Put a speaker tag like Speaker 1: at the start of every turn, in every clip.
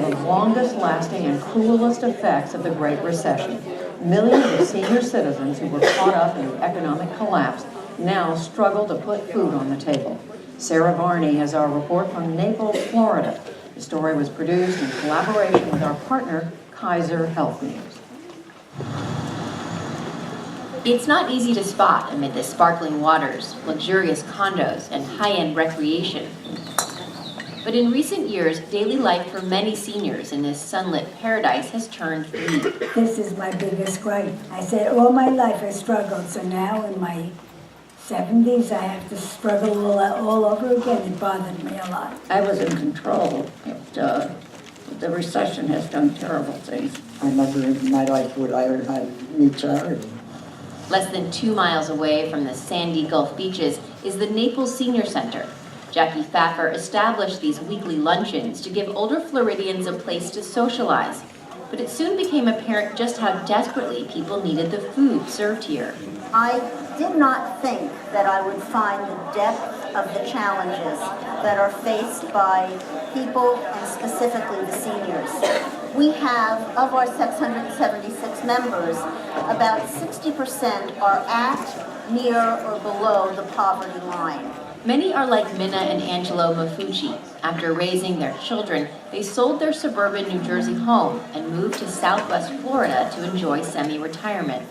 Speaker 1: the longest-lasting and cruelest effects of the Great Recession. Millions of senior citizens who were caught up in the economic collapse now struggle to put food on the table. Sarah Varney has our report from Naples, Florida. The story was produced in collaboration with our partner, Kaiser Health News.
Speaker 2: It's not easy to spot amid the sparkling waters, luxurious condos, and high-end recreation. But in recent years, daily life for many seniors in this sunlit paradise has turned bleak.
Speaker 3: This is my biggest gripe. I said all my life I struggled, so now in my 70s I have to struggle all over again. It bothered me a lot.
Speaker 4: I was in control, but the recession has done terrible things.
Speaker 5: I never in my life would I have need charity.
Speaker 2: Less than 2 miles away from the sandy Gulf beaches is the Naples Senior Center. Jackie Pfaffer established these weekly luncheons to give older Floridians a place to socialize. But it soon became apparent just how desperately people needed the food served here.
Speaker 6: I did not think that I would find the depth of the challenges that are faced by people, and specifically the seniors. We have, of our 676 members, about 60% are at, near, or below the poverty line.
Speaker 2: Many are like Minna and Angelo Mafucci. After raising their children, they sold their suburban New Jersey home and moved to Southwest Florida to enjoy semi-retirement.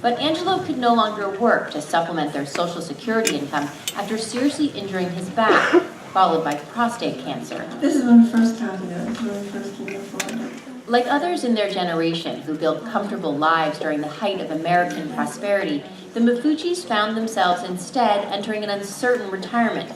Speaker 2: But Angelo could no longer work to supplement their Social Security income after seriously injuring his back, followed by prostate cancer.
Speaker 7: This is when we first got here. This is when we first came to Florida.
Speaker 2: Like others in their generation who built comfortable lives during the height of American prosperity, the Mafuccis found themselves instead entering an uncertain retirement.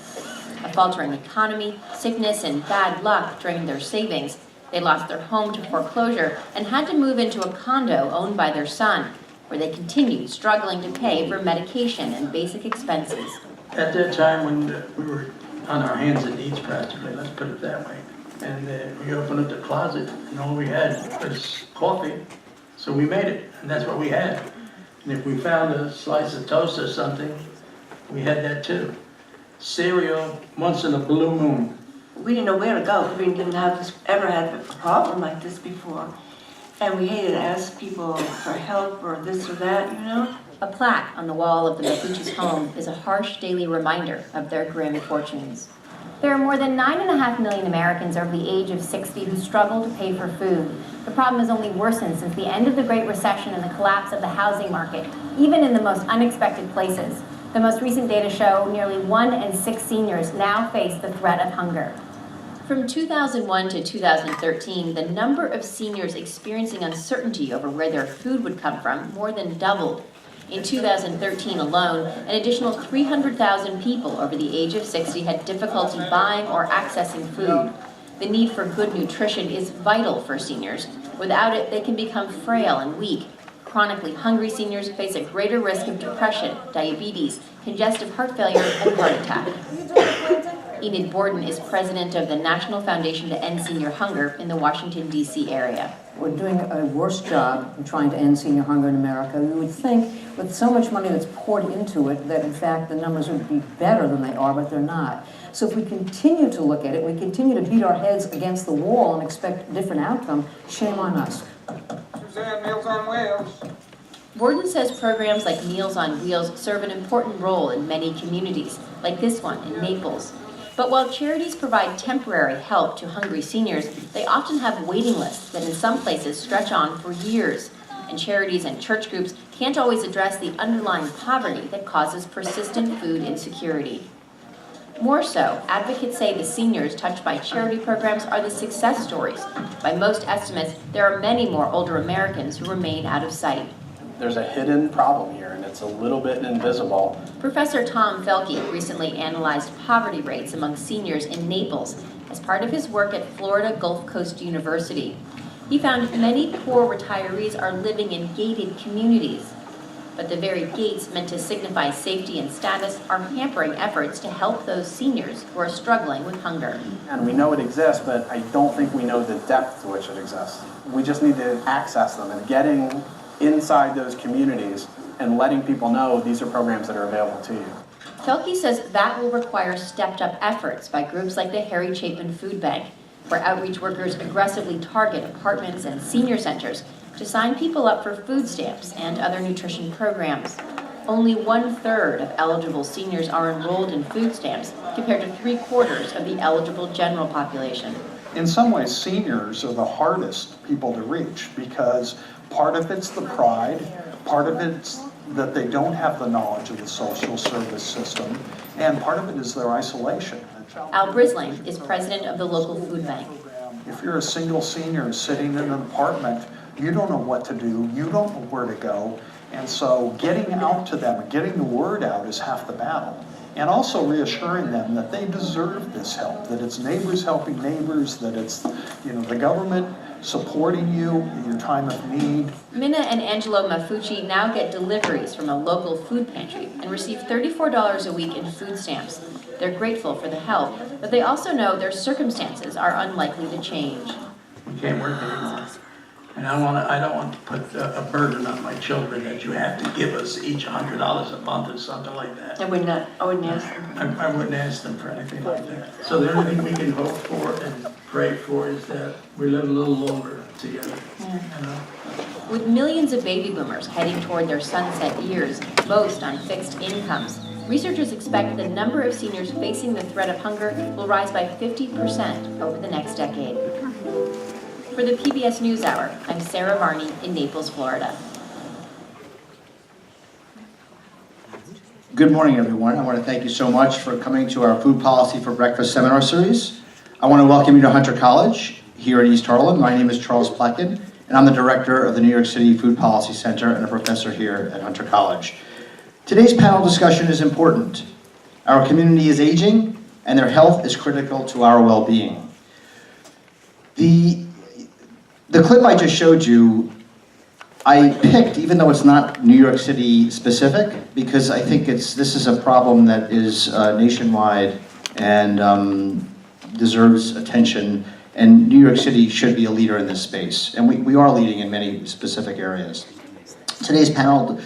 Speaker 2: A faltering economy, sickness, and bad luck drained their savings. They lost their home to foreclosure and had to move into a condo owned by their son, where they continued struggling to pay for medication and basic expenses.
Speaker 8: At that time when we were on our hands and knees practically, let's put it that way, and we opened up the closet and all we had was coffee, so we made it, and that's what we had. And if we found a slice of toast or something, we had that too. Cereal once in a blue moon.
Speaker 7: We didn't know where to go. We didn't ever had a problem like this before. And we hated to ask people for help or this or that, you know?
Speaker 2: A plaque on the wall of the Mafucci's home is a harsh daily reminder of their grim fortunes. There are more than 9.5 million Americans over the age of 60 who struggle to pay for food. The problem has only worsened since the end of the Great Recession and the collapse of the housing market, even in the most unexpected places. The most recent data show nearly 1 in 6 seniors now face the threat of hunger. From 2001 to 2013, the number of seniors experiencing uncertainty over where their food would come from more than doubled. In 2013 alone, an additional 300,000 people over the age of 60 had difficulty buying or accessing food. The need for good nutrition is vital for seniors. Without it, they can become frail and weak. Chronically hungry seniors face a greater risk of depression, diabetes, congestive heart failure, and heart attack. Enid Borden is president of the National Foundation to End Senior Hunger in the Washington, D.C. area.
Speaker 1: We're doing a worse job in trying to end senior hunger in America. You would think with so much money that's poured into it that in fact the numbers would be better than they are, but they're not. So if we continue to look at it, we continue to beat our heads against the wall and expect a different outcome, shame on us.
Speaker 9: Suzanne, Meals on Wheels.
Speaker 2: Borden says programs like Meals on Wheels serve an important role in many communities, like this one in Naples. But while charities provide temporary help to hungry seniors, they often have waiting lists that in some places stretch on for years. And charities and church groups can't always address the underlying poverty that causes persistent food insecurity. More so, advocates say the seniors touched by charity programs are the success stories. By most estimates, there are many more older Americans who remain out of sight.
Speaker 10: There's a hidden problem here, and it's a little bit invisible.
Speaker 2: Professor Tom Felke recently analyzed poverty rates among seniors in Naples as part of his work at Florida Gulf Coast University. He found many poor retirees are living in gated communities, but the very gates meant to signify safety and status are hampering efforts to help those seniors who are struggling with hunger.
Speaker 10: And we know it exists, but I don't think we know the depth to which it exists. We just need to access them, and getting inside those communities and letting people know these are programs that are available to you.
Speaker 2: Felke says that will require stepped-up efforts by groups like the Harry Chapin Food Bank. where outreach workers aggressively target apartments and senior centers to sign people up for food stamps and other nutrition programs. Only 1/3 of eligible seniors are enrolled in food stamps, compared to 3/4 of the eligible general population.
Speaker 11: In some ways, seniors are the hardest people to reach because part of it's the pride, part of it's that they don't have the knowledge of the social service system, and part of it is their isolation.
Speaker 2: Al Brisling is president of the local food bank.
Speaker 11: If you're a single senior sitting in an apartment, you don't know what to do, you don't know where to go, and so getting out to them and getting the word out is half the battle. And also reassuring them that they deserve this help, that it's neighbors helping neighbors, that it's, the government supporting you in your time of need.
Speaker 2: Minna and Angelo Mafucci now get deliveries from a local food pantry and receive $34 a week in food stamps. They're grateful for the help, but they also know their circumstances are unlikely to change.
Speaker 8: We can't work anymore. And I don't want to put a burden on my children that you have to give us each $100 a month or something like that.
Speaker 7: I wouldn't ask them.
Speaker 8: I wouldn't ask them for anything like that. So the only thing we can hope for and pray for is that we live a little longer together.
Speaker 2: With millions of baby boomers heading toward their sunset years, most on fixed incomes, researchers expect the number of seniors facing the threat of hunger will rise by 50% over the next decade. For the PBS NewsHour, I'm Sarah Varney in Naples, Florida.
Speaker 12: Good morning, everyone. I want to thank you so much for coming to our Food Policy for Breakfast seminar series. I want to welcome you to Hunter College here in East Harlem. My name is Charles Plekin, and I'm the director of the New York City Food Policy Center and a professor here at Hunter College. Today's panel discussion is important. Our community is aging, and their health is critical to our well-being. The clip I just showed you, I picked, even though it's not New York City specific, because I think this is a problem that is nationwide and deserves attention, and New York City should be a leader in this space, and we are leading in many specific areas. Today's panel,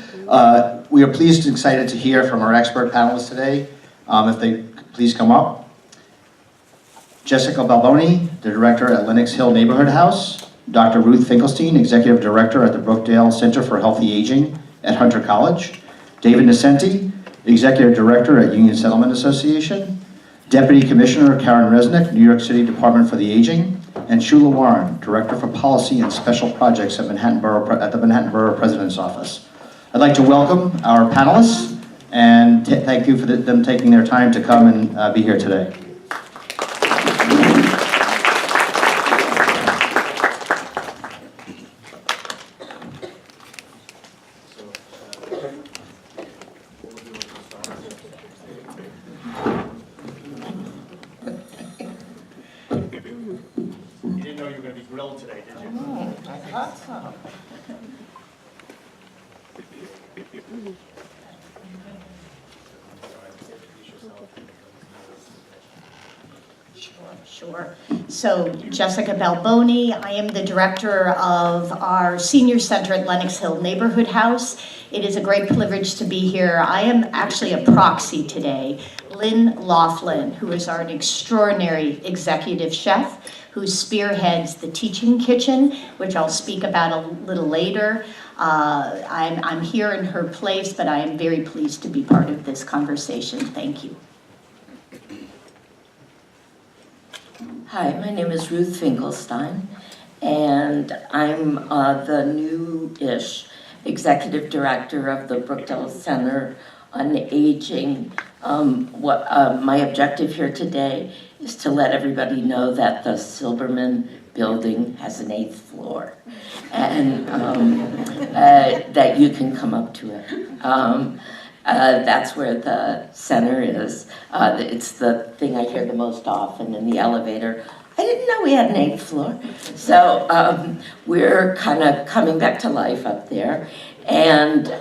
Speaker 12: we are pleased and excited to hear from our expert panelists today. If they please come up. Jessica Balboni, the director at Lenox Hill Neighborhood House. Dr. Ruth Finkelstein, Executive Director at the Brookdale Center for Healthy Aging at Hunter College. David Nocenti, Executive Director at Union Settlement Association. Deputy Commissioner Caryn Resnick, New York City Department for the Aging. And Shula Warren, Director for Policy and Special Projects at the Manhattan Borough President's Office. I'd like to welcome our panelists and thank you for them taking their time to come and be here today.
Speaker 6: Sure. So, Jessica Balboni, I am the director of our senior center at Lenox Hill Neighborhood House. It is a great privilege to be here. I am actually a proxy today. Lynn Laughlin, who is our extraordinary executive chef, who spearheads the teaching kitchen, which I'll speak about a little later. I'm here in her place, but I am very pleased to be part of this conversation. Thank you.
Speaker 4: Hi, my name is Ruth Finkelstein, and I'm the new-ish executive director of the Brookdale Center on Aging. My objective here today is to let everybody know that the Silberman building has an 8th floor, and that you can come up to it. That's where the center is. It's the thing I hear the most often in the elevator. I didn't know we had an 8th floor. So we're kind of coming back to life up there. And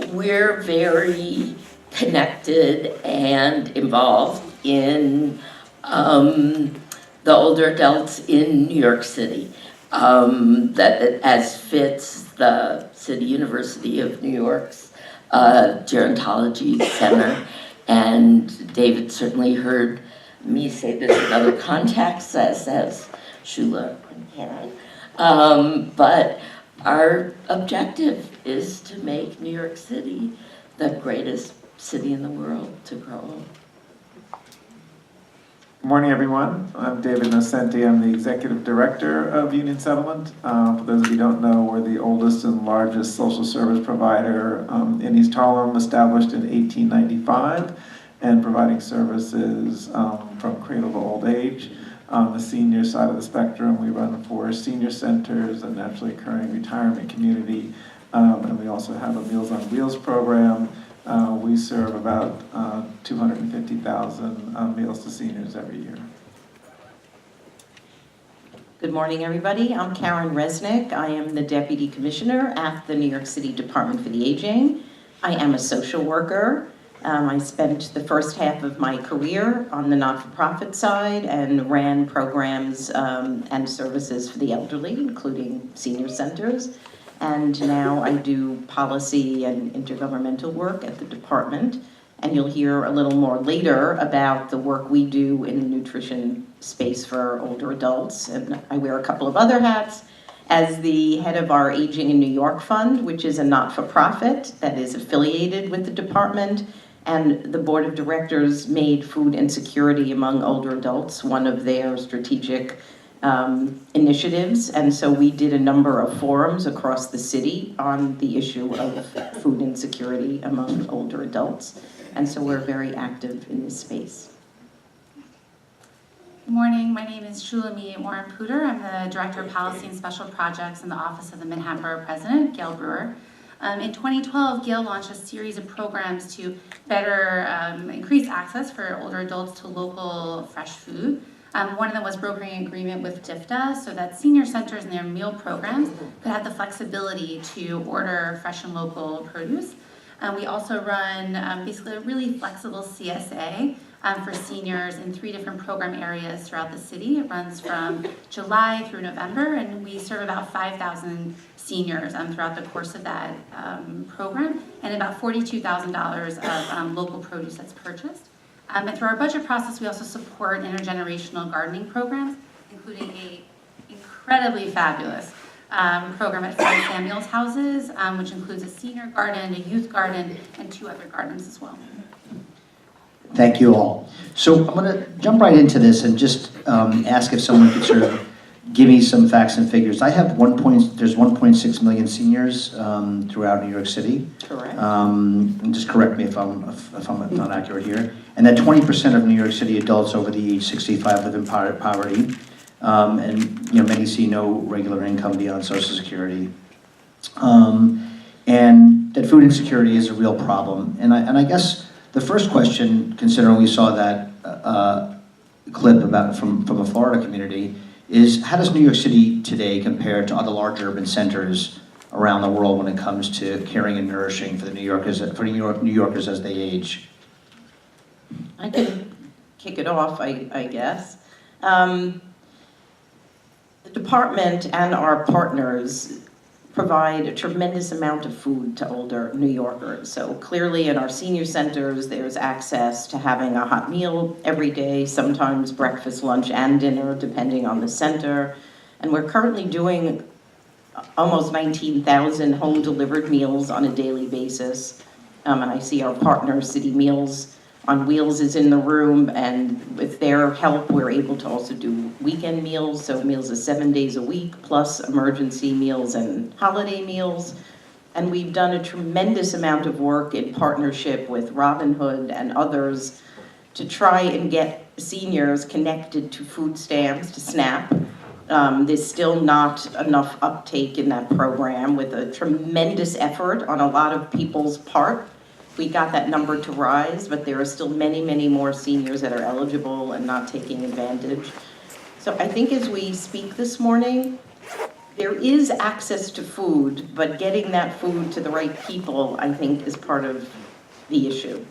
Speaker 4: we're very connected and involved in the older adults in New York City. That as fits the City University of New York's Gerontology Center. And David certainly heard me say this in other contexts as Shula and Caryn. But our objective is to make New York City the greatest city in the world to grow up.
Speaker 13: Good morning, everyone. I'm David Nocenti. I'm the Executive Director of Union Settlement. For those of you who don't know, we're the oldest and largest social service provider in East Harlem, established in 1895, and providing services from cradle to old age. On the senior side of the spectrum, we run 4 senior centers, a naturally occurring retirement community, and we also have a Meals on Wheels program. We serve about 250,000 meals to seniors every year.
Speaker 14: Good morning, everybody. I'm Caryn Resnick. I am the Deputy Commissioner at the New York City Department for the Aging. I am a social worker. I spent the first half of my career on the not-for-profit side and ran programs and services for the elderly, including senior centers. And now I do policy and intergovernmental work at the department. And you'll hear a little more later about the work we do in the nutrition space for older adults. And I wear a couple of other hats as the head of our Aging in New York Fund, which is a not-for-profit that is affiliated with the department. And the board of directors made food insecurity among older adults one of their strategic initiatives. And so we did a number of forums across the city on the issue of food insecurity among older adults. And so we're very active in this space.
Speaker 15: Good morning, my name is Shulamit Warren Pooter. I'm the Director of Policy and Special Projects in the Office of the Manhattan Borough President, Gale Brewer. In 2012, Gale launched a series of programs to better increase access for older adults to local fresh food. One of them was brokering an agreement with DFTA so that senior centers and their meal programs could have the flexibility to order fresh and local produce. We also run basically a really flexible CSA for seniors in 3 different program areas throughout the city. It runs from July through November, and we serve about 5,000 seniors throughout the course of that program, and about $42,000 of local produce that's purchased. And through our budget process, we also support intergenerational gardening programs, including a incredibly fabulous program at Fred Samuel's houses, which includes a senior garden, a youth garden, and 2 other gardens as well.
Speaker 12: Thank you all. So I'm going to jump right into this and just ask if someone could sort of give me some facts and figures. I have there's 1.6 million seniors throughout New York City.
Speaker 14: Correct.
Speaker 12: And just correct me if I'm not accurate here. And that 20% of New York City adults over the age 65 live in poverty, and many see no regular income beyond Social Security. And that food insecurity is a real problem. And I guess the first question, considering we saw that clip from a Florida community, is how does New York City today compare to other large urban centers around the world when it comes to caring and nourishing for New Yorkers as they age?
Speaker 14: I can kick it off, I guess. The department and our partners provide a tremendous amount of food to older New Yorkers. So clearly in our senior centers, there's access to having a hot meal every day, sometimes breakfast, lunch, and dinner, depending on the center. And we're currently doing almost 19,000 home-delivered meals on a daily basis. And I see our partner, City Meals on Wheels, is in the room, and with their help, we're able to also do weekend meals, so meals are 7 days a week, plus emergency meals and holiday meals. And we've done a tremendous amount of work in partnership with Robin Hood and others to try and get seniors connected to food stamps, to SNAP. There's still not enough uptake in that program, with a tremendous effort on a lot of people's part. We got that number to rise, but there are still many, many more seniors that are eligible and not taking advantage. So I think as we speak this morning, there is access to food, but getting that food to the right people, I think, is part of the issue.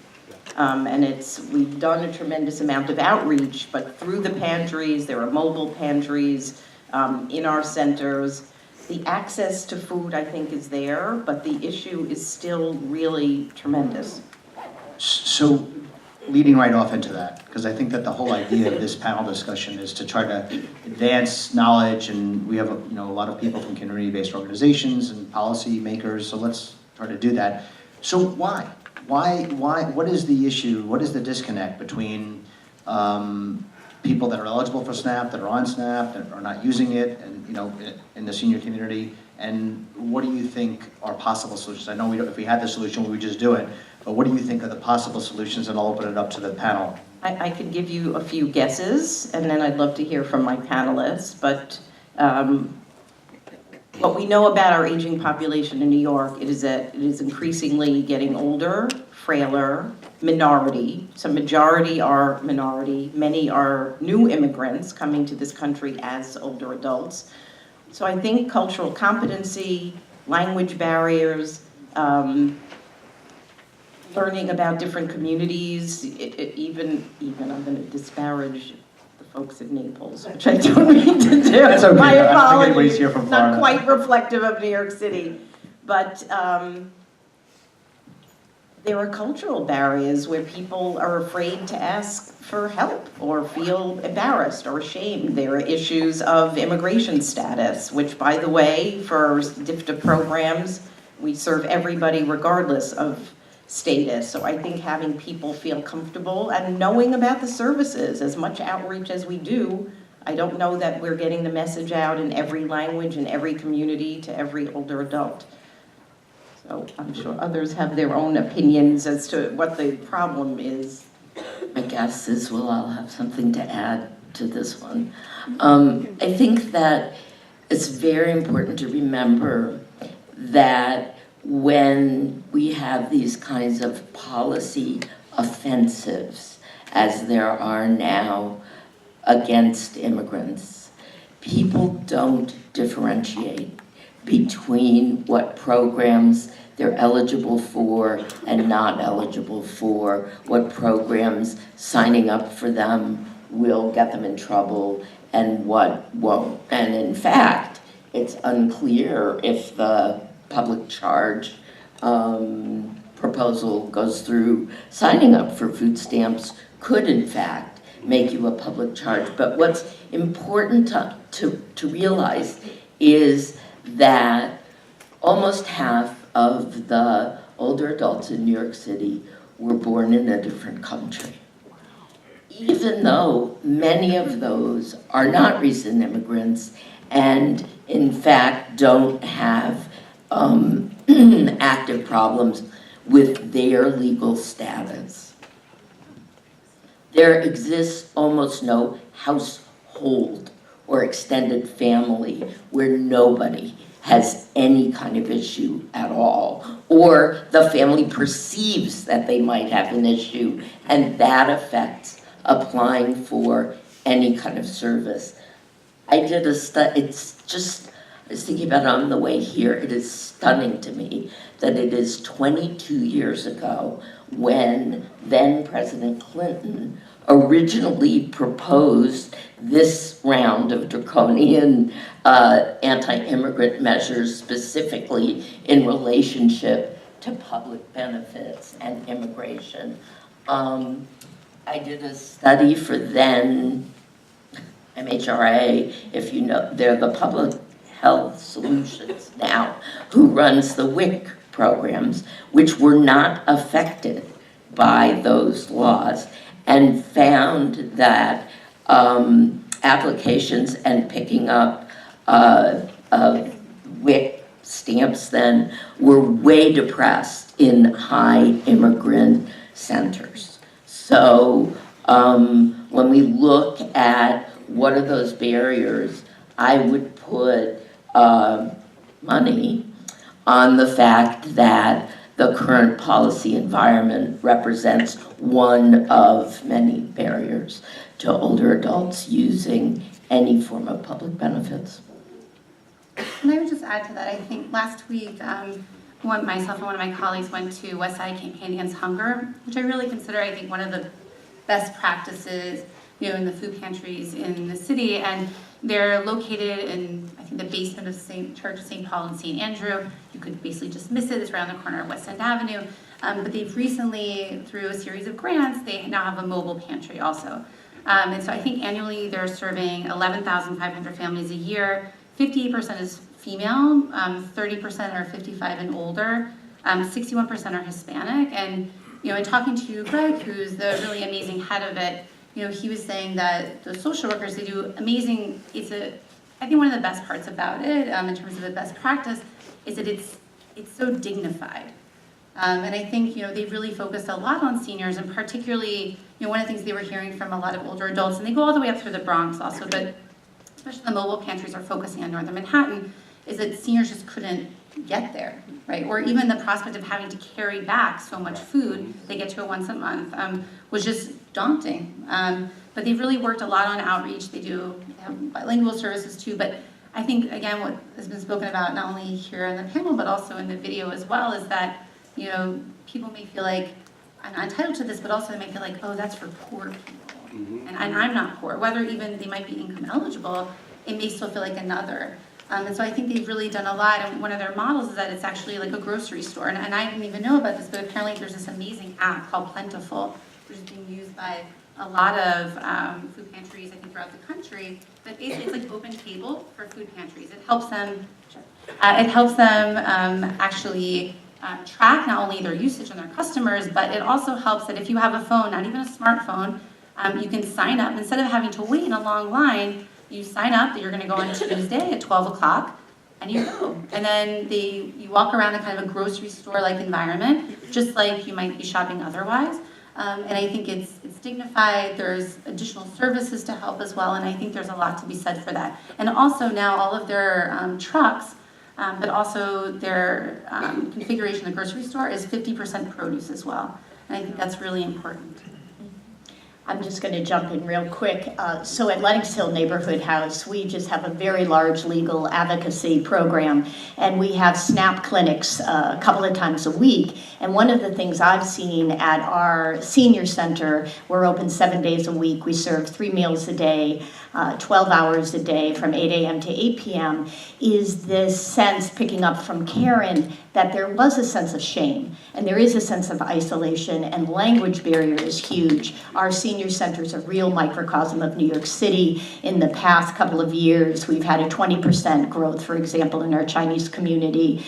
Speaker 14: And we've done a tremendous amount of outreach, but through the pantries, there are mobile pantries in our centers. The access to food, I think, is there, but the issue is still really tremendous.
Speaker 12: So leading right off into that, because I think that the whole idea of this panel discussion is to try to advance knowledge, and we have a lot of people from community-based organizations and policy makers, so let's try to do that. So why? What is the issue? What is the disconnect between people that are eligible for SNAP, that are on SNAP, that are not using it, and in the senior community? And what do you think are possible solutions? I know if we had the solution, we would just do it. But what do you think are the possible solutions? And I'll open it up to the panel.
Speaker 14: I could give you a few guesses, and then I'd love to hear from my panelists. But what we know about our aging population in New York is that it is increasingly getting older, frailer, minority. Some majority are minority. Many are new immigrants coming to this country as older adults. So I think cultural competency, language barriers, learning about different communities, even I'm going to disparage the folks in Naples, which I don't mean to do.
Speaker 12: That's okay.
Speaker 14: My apologies.
Speaker 12: Here from Florida.
Speaker 14: Not quite reflective of New York City, but there are cultural barriers where people are afraid to ask for help or feel embarrassed or ashamed. There are issues of immigration status, which, by the way, for DFTA programs, we serve everybody regardless of status. So I think having people feel comfortable and knowing about the services, as much outreach as we do, I don't know that we're getting the message out in every language, in every community, to every older adult. So I'm sure others have their own opinions as to what the problem is.
Speaker 4: My guess is we'll all have something to add to this one. I think that it's very important to remember that when we have these kinds of policy offensives, as there are now against immigrants, people don't differentiate between what programs they're eligible for and not eligible for, what programs signing up for them will get them in trouble and what won't. And in fact, it's unclear if the public charge proposal goes through. Signing up for food stamps could in fact make you a public charge. But what's important to realize is that almost half of the older adults in New York City were born in a different country. Even though many of those are not recent immigrants and in fact don't have active problems with their legal status. There exists almost no household or extended family where nobody has any kind of issue at all, or the family perceives that they might have an issue, and that affects applying for any kind of service. I did a study, I was thinking about it on the way here. It is stunning to me that it is 22 years ago when then President Clinton originally proposed this round of draconian anti-immigrant measures specifically in relationship to public benefits and immigration. I did a study for then MHRA, if you know, they're the Public Health Solutions now, who runs the WIC programs, which were not affected by those laws, and found that applications and picking up WIC stamps then were way depressed in high immigrant centers. So when we look at what are those barriers, I would put money on the fact that the current policy environment represents one of many barriers to older adults using any form of public benefits.
Speaker 15: And I would just add to that, I think last week, myself and one of my colleagues went to West Side Campaign Against Hunger, which I really consider, I think, one of the best practices, in the food pantries in the city. And they're located in, I think, the basement of Church of St. Paul in St. Andrew. You could basically just miss it. It's around the corner of West End Avenue. But they've recently, through a series of grants, they now have a mobile pantry also. And so I think annually they're serving 11,500 families a year. 58% is female, 30% are 55 and older, 61% are Hispanic. And, in talking to Greg, who's the really amazing head of it, he was saying that the social workers, they do amazing. I think one of the best parts about it, in terms of the best practice, is that it's so dignified. And I think, they've really focused a lot on seniors, and particularly, one of the things they were hearing from a lot of older adults, and they go all the way up through the Bronx also, but especially the mobile pantries are focusing on northern Manhattan, is that seniors just couldn't get there, right? Or even the prospect of having to carry back so much food, they get to it once a month, was just daunting. But they've really worked a lot on outreach. They have bilingual services too, but I think, again, what has been spoken about not only here on the panel, but also in the video as well, is that, people may feel like, I'm not entitled to this, but also they may feel like, oh, that's for poor people. Mm-hmm. And I'm not poor. Whether even they might be income eligible, it may still feel like another. And so I think they've really done a lot. And one of their models is that it's actually like a grocery store. And I didn't even know about this, but apparently there's this amazing app called Plentiful, which is being used by a lot of food pantries, I think, throughout the country. But basically, it's like open table for food pantries. It helps them. Actually track not only their usage and their customers, but it also helps that if you have a phone, not even a smartphone, you can sign up. Instead of having to wait in a long line, you sign up that you're going to go on Tuesday at 12 o'clock, and you go. And then you walk around in kind of a grocery store-like environment, just like you might be shopping otherwise. And I think it's dignified. There's additional services to help as well, and I think there's a lot to be said for that. And also now all of their trucks, but also their configuration of the grocery store is 50% produce as well. And I think that's really important.
Speaker 16: I'm just going to jump in real quick. So at Lenox Hill Neighborhood House, we just have a very large legal advocacy program, and we have SNAP clinics a couple of times a week. And one of the things I've seen at our senior center, we're open 7 days a week. We serve 3 meals a day, 12 hours a day from 8 a.m. to 8 p.m., is this sense, picking up from Caryn, that there was a sense of shame, and there is a sense of isolation, and language barrier is huge. Our senior center is a real microcosm of New York City. In the past couple of years, we've had a 20% growth, for example, in our Chinese community.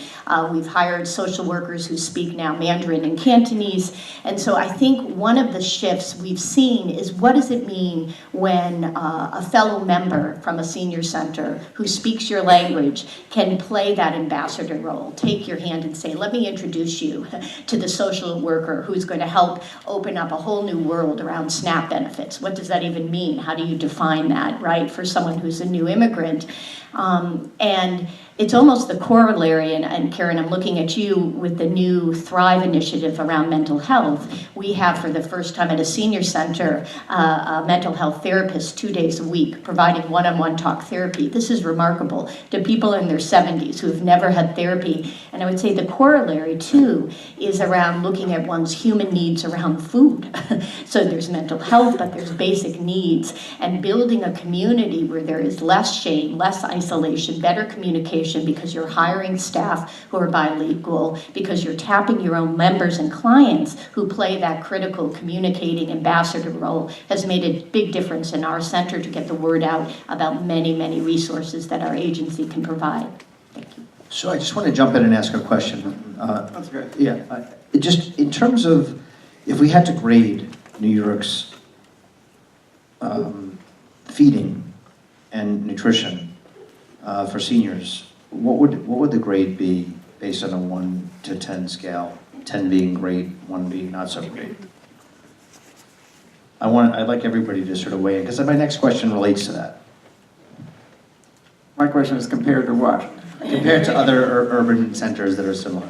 Speaker 16: We've hired social workers who speak now Mandarin and Cantonese, and so I think one of the shifts we've seen is, what does it mean when a fellow member from a senior center who speaks your language can play that ambassador role, take your hand and say, let me introduce you to the social worker who's going to help open up a whole new world around SNAP benefits. What does that even mean? How do you define that, right, for someone who's a new immigrant? And it's almost the corollary, and Caryn, I'm looking at you with the new Thrive initiative around mental health. We have, for the first time at a senior center, a mental health therapist 2 days a week, providing one-on-one talk therapy. This is remarkable to people in their 70s who have never had therapy. And I would say the corollary, too, is around looking at one's human needs around food. So there's mental health, but there's basic needs. And building a community where there is less shame, less isolation, better communication, because you're hiring staff who are bilingual, because you're tapping your own members and clients who play that critical communicating ambassador role, has made a big difference in our center to get the word out about many, many resources that our agency can provide. Thank you.
Speaker 12: So I just want to jump in and ask a question.
Speaker 10: That's good.
Speaker 12: Yeah, just in terms of, if we had to grade New York's feeding and nutrition for seniors, what would the grade be based on a 1 to 10 scale? 10 being great, 1 being not so great. I'd like everybody to sort of weigh in, because my next question relates to that.
Speaker 13: My question is compared to what?
Speaker 12: Compared to other urban centers that are similar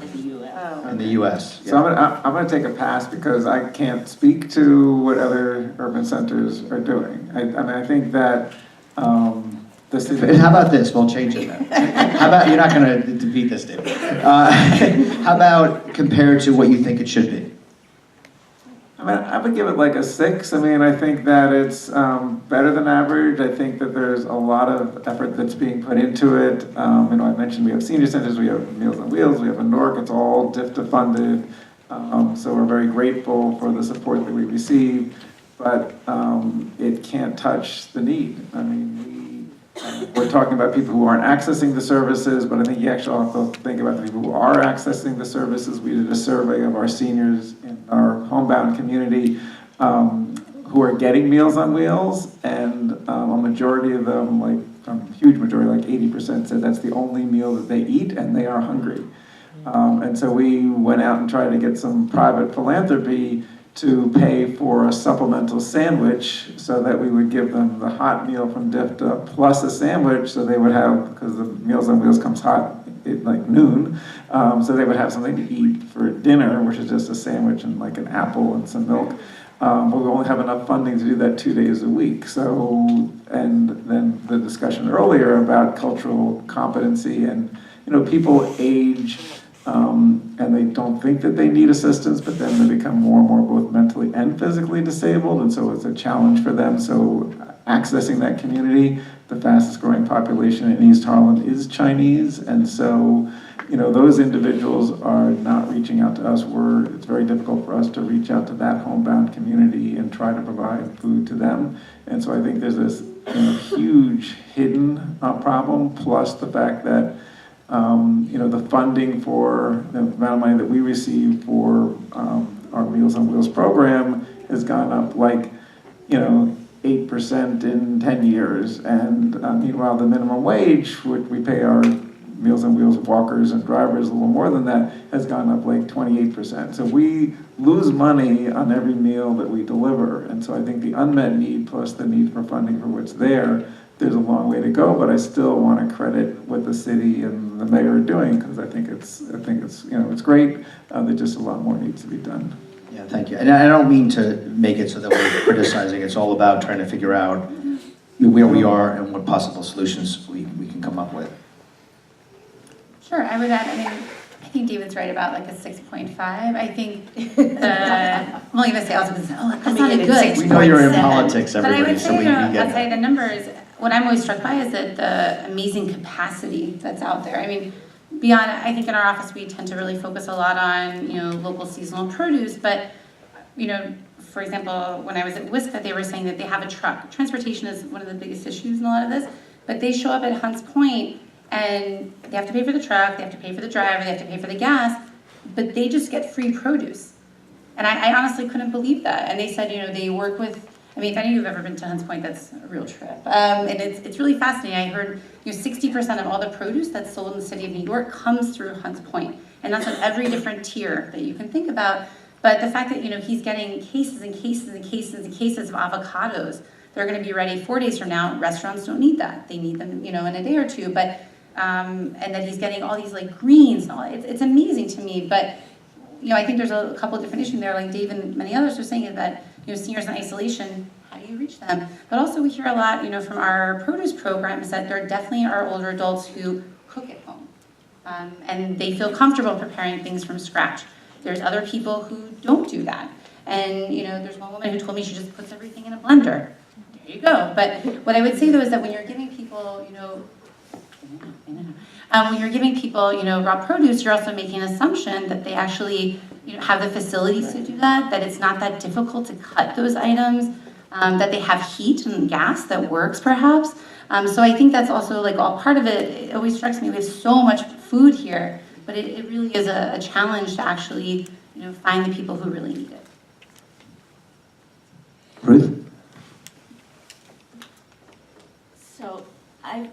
Speaker 12: in the U.S.
Speaker 13: So I'm going to take a pass because I can't speak to what other urban centers are doing. I mean, I think that
Speaker 12: How about this? We'll change it then. How about, you're not going to defeat this, David. How about compared to what you think it should be?
Speaker 13: I mean, I would give it like a 6. I mean, I think that it's better than average. I think that there's a lot of effort that's being put into it. I mentioned we have senior centers, we have Meals on Wheels, we have a NORC. It's all DFTA funded. So we're very grateful for the support that we receive, but it can't touch the need. I mean, we're talking about people who aren't accessing the services, but I think you actually also think about the people who are accessing the services. We did a survey of our seniors in our homebound community who are getting Meals on Wheels, and a majority of them, like a huge majority, like 80%, said that's the only meal that they eat, and they are hungry. And so we went out and tried to get some private philanthropy to pay for a supplemental sandwich so that we would give them the hot meal from DFTA plus a sandwich, so they would have, because the Meals on Wheels comes hot at like noon, so they would have something to eat for dinner, which is just a sandwich and like an apple and some milk. But we only have enough funding to do that 2 days a week. So, and then the discussion earlier about cultural competency, and people age and they don't think that they need assistance, but then they become more and more both mentally and physically disabled, and so it's a challenge for them. So accessing that community, the fastest growing population in East Harlem is Chinese, and so those individuals are not reaching out to us. It's very difficult for us to reach out to that homebound community and try to provide food to them. And so I think there's this huge hidden problem, plus the fact that the funding for the amount of money that we receive for our Meals on Wheels program has gone up like 8% in 10 years. And meanwhile, the minimum wage, which we pay our Meals on Wheels walkers and drivers a little more than that, has gone up like 28%. So we lose money on every meal that we deliver. And so I think the unmet need plus the need for funding for what's there's a long way to go, but I still want to credit what the city and the mayor are doing, because I think it's it's great. There's just a lot more needs to be done.
Speaker 12: Yeah, thank you. And I don't mean to make it so that we're criticizing. It's all about trying to figure out where we are and what possible solutions we can come up with.
Speaker 15: Sure, I would add, I think David's right about like a 6.5. I think I'm only going to say also because that's not a good.
Speaker 12: We know you're in politics,
Speaker 15: But
Speaker 12: everybody,
Speaker 15: I would
Speaker 12: so
Speaker 15: say,
Speaker 12: we get
Speaker 15: outside
Speaker 12: that.
Speaker 15: the numbers, what I'm always struck by is that the amazing capacity that's out there. Beyond, I think in our office we tend to really focus a lot on, local seasonal produce, but, for example, when I was at WISCA, they were saying that they have a truck. Transportation is one of the biggest issues in a lot of this, but they show up at Hunts Point and they have to pay for the truck, they have to pay for the driver, they have to pay for the gas, but they just get free produce. And I honestly couldn't believe that. And they said, they work with, if any of you have ever been to Hunts Point, that's a real trip. And it's really fascinating. I heard 60% of all the produce that's sold in the city of New York comes through Hunts Point. And that's on every different tier that you can think about. But the fact that, he's getting cases and cases and cases and cases of avocados, they're going to be ready 4 days from now. Restaurants don't need that. They need them, in a day or two. But and that he's getting all these like greens and all. It's amazing to me. But I think there's a couple of different issues there. Like Dave and many others are saying that seniors in isolation, how do you reach them? But also we hear a lot, from our produce programs that there definitely are older adults who cook at home, and they feel comfortable preparing things from scratch. There's other people who don't do that, and there's one woman who told me she just puts everything in a blender. There you go. But what I would say though is that when you're giving people, when you're giving people, raw produce, you're also making an assumption that they actually, have the facilities to do that, that it's not that difficult to cut those items, that they have heat and gas that works perhaps. So I think that's also like all part of it. It always strikes me we have so much food here, but it really is a challenge to actually, find the people who really need it.
Speaker 12: Ruth?
Speaker 4: So I've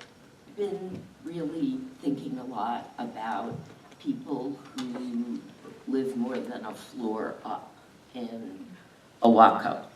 Speaker 4: been really thinking a lot about people who live more than a floor up in a walk-up.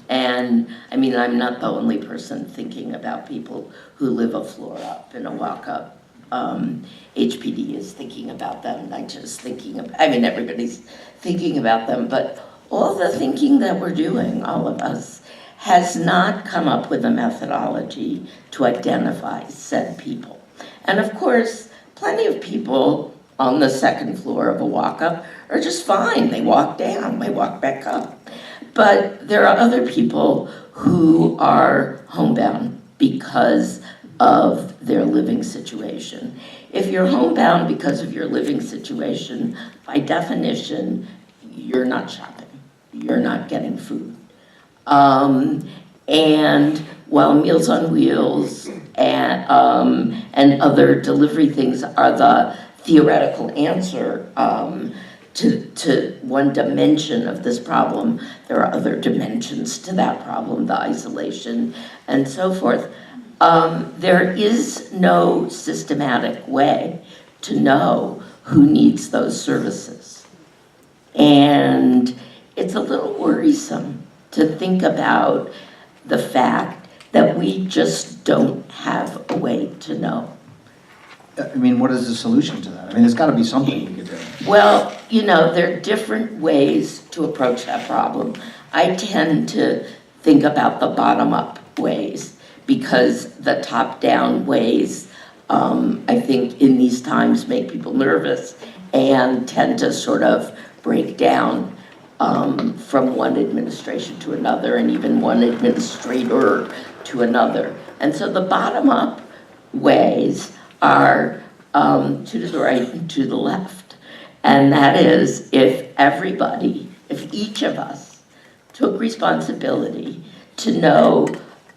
Speaker 4: And I'm not the only person thinking about people who live a floor up in a walk-up. HPD is thinking about them, not just thinking of, everybody's thinking about them, but all the thinking that we're doing, all of us, has not come up with a methodology to identify said people. And of course, plenty of people on the second floor of a walk-up are just fine. They walk down, they walk back up. But there are other people who are homebound because of their living situation. If you're homebound because of your living situation, by definition, you're not shopping, you're not getting food. And while Meals on Wheels and other delivery things are the theoretical answer to one dimension of this problem, there are other dimensions to that problem, the isolation and so forth. There is no systematic way to know who needs those services. And it's a little worrisome to think about the fact that we just don't have a way to know.
Speaker 12: I mean, what is the solution to that? I mean, there's got to be something we could do.
Speaker 4: Well, you know, there are different ways to approach that problem. I tend to think about the bottom-up ways because the top-down ways, I think, in these times make people nervous and tend to sort of break down from one administration to another and even one administrator to another. And so the bottom-up ways are to the right and to the left. And that is if each of us took responsibility to know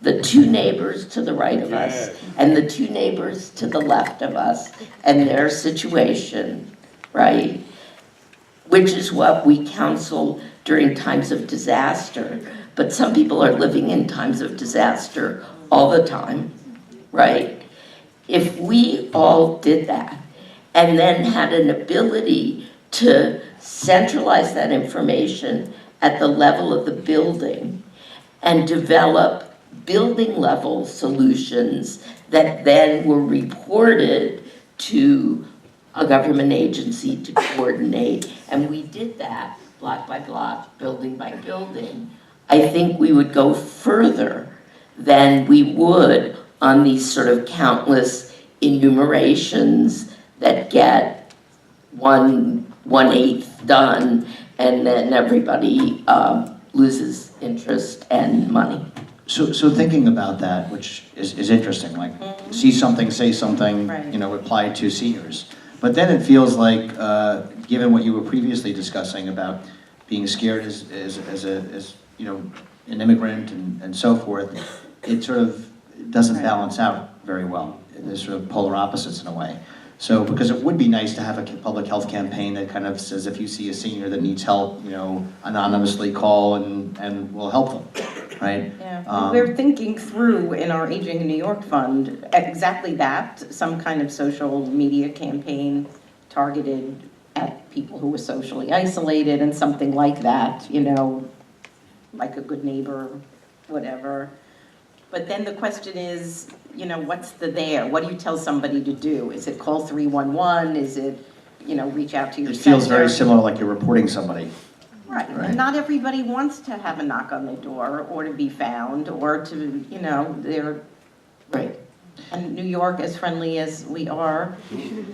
Speaker 4: the two neighbors to the right of us and the two neighbors to the left of us and their situation, right? Which is what we counsel during times of disaster. But some people are living in times of disaster all the time, right? If we all did that and then had an ability to centralize that information at the level of the building and develop building level solutions that then were reported to a government agency to coordinate, and we did that block by block, building by building, I think we would go further than we would on these sort of countless enumerations that get 1/8 done, and then everybody loses interest and money.
Speaker 12: So thinking about that, which is interesting, like see something, say something,
Speaker 14: Right.
Speaker 12: you know, apply to seniors. But then it feels like, given what you were previously discussing about being scared as you know, an immigrant and so forth, it sort of doesn't balance out very well. There's sort of polar opposites in a way. So, because it would be nice to have a public health campaign that kind of says if you see a senior that needs help, you know, anonymously call and we'll help them, right?
Speaker 14: Yeah, we're thinking through in our Aging in New York Fund exactly that, some kind of social media campaign targeted at people who were socially isolated and something like that, you know, like a good neighbor, whatever. But then the question is, you know, what's the there? What do you tell somebody to do? Is it call 311? Is it, you know, reach out to your
Speaker 12: It feels
Speaker 14: center?
Speaker 12: very similar like you're reporting somebody.
Speaker 14: Right,
Speaker 12: Right.
Speaker 14: and not everybody wants to have a knock on the door or to be found or to, you know, they're,
Speaker 4: Right.
Speaker 14: and New York, as friendly as we are, you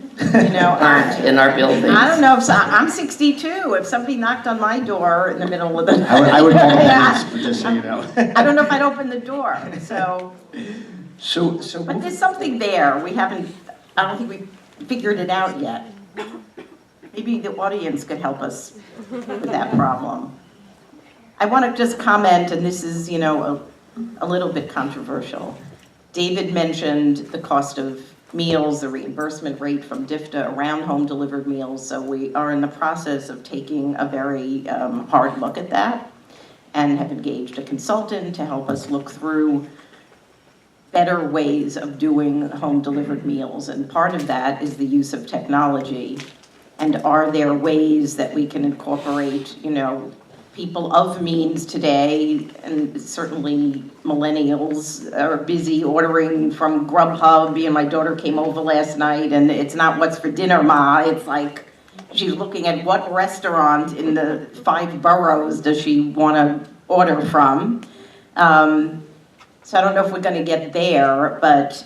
Speaker 14: know.
Speaker 4: Aren't in our buildings.
Speaker 14: I don't know, if I'm 62, if somebody knocked on my door in the middle of the night.
Speaker 12: I would call the police, but just so you know.
Speaker 14: I don't know if I'd open the door, so.
Speaker 12: So.
Speaker 14: But there's something there, I don't think we've figured it out yet. Maybe the audience could help us with that problem. I want to just comment, and this is, you know, a little bit controversial. David mentioned the cost of meals, the reimbursement rate from DFTA around home delivered meals. So we are in the process of taking a very hard look at that and have engaged a consultant to help us look through better ways of doing home delivered meals. And part of that is the use of technology. And are there ways that we can incorporate, you know, people of means today, and certainly millennials are busy ordering from Grubhub. My daughter came over last night and it's not what's for dinner, Ma. It's like she's looking at what restaurant in the 5 boroughs does she want to order from. So I don't know if we're going to get there, but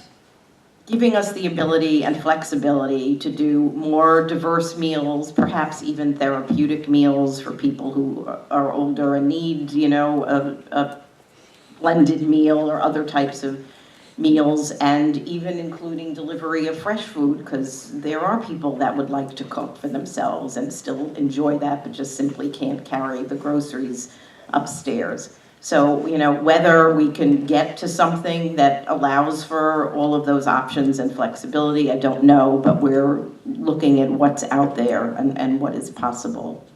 Speaker 14: giving us the ability and flexibility to do more diverse meals, perhaps even therapeutic meals for people who are older and need, you know, a blended meal or other types of meals, and even including delivery of fresh food, because there are people that would like to cook for themselves and still enjoy that, but just simply can't carry the groceries upstairs. So, you know, whether we can get to something that allows for all of those options and flexibility, I don't know, but we're looking at what's out there and what is possible.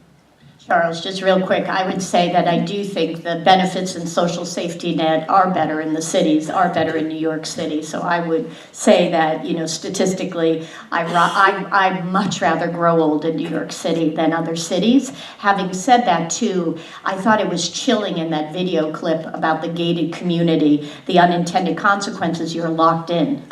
Speaker 16: Charles, just real quick, I would say that I do think the benefits and social safety net are better in the cities, are better in New York City. So I would say that, you know, statistically, I'd much rather grow old in New York City than other cities. Having said that, too, I thought it was chilling in that video clip about the gated community, the unintended consequences, you're locked in,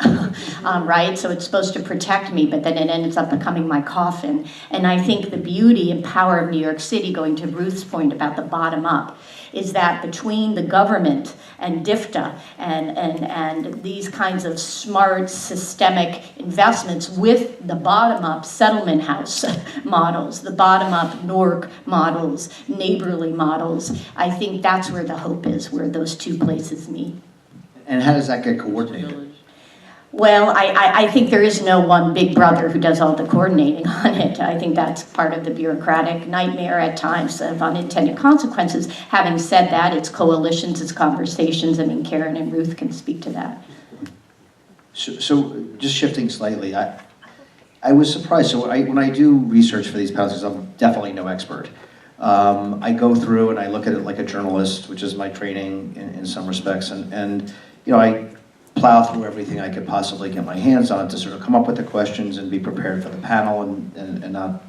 Speaker 16: right? So it's supposed to protect me, but then it ends up becoming my coffin. And I think the beauty and power of New York City, going to Ruth's point about the bottom up, is that between the government and DFTA and these kinds of smart systemic investments with the bottom up settlement house models, the bottom up NORC models, neighborly models, I think that's where the hope is, where those two places meet.
Speaker 12: And how does that get coordinated?
Speaker 16: Well, I think there is no one big brother who does all the coordinating on it. I think that's part of the bureaucratic nightmare at times of unintended consequences. Having said that, it's coalitions, it's conversations. I mean, Caryn and Ruth can speak to that.
Speaker 12: So just shifting slightly, I was surprised. So when I do research for these panels, I'm definitely no expert. I go through and I look at it like a journalist, which is my training in some respects, and you know, I plow through everything I could possibly get my hands on to sort of come up with the questions and be prepared for the panel and not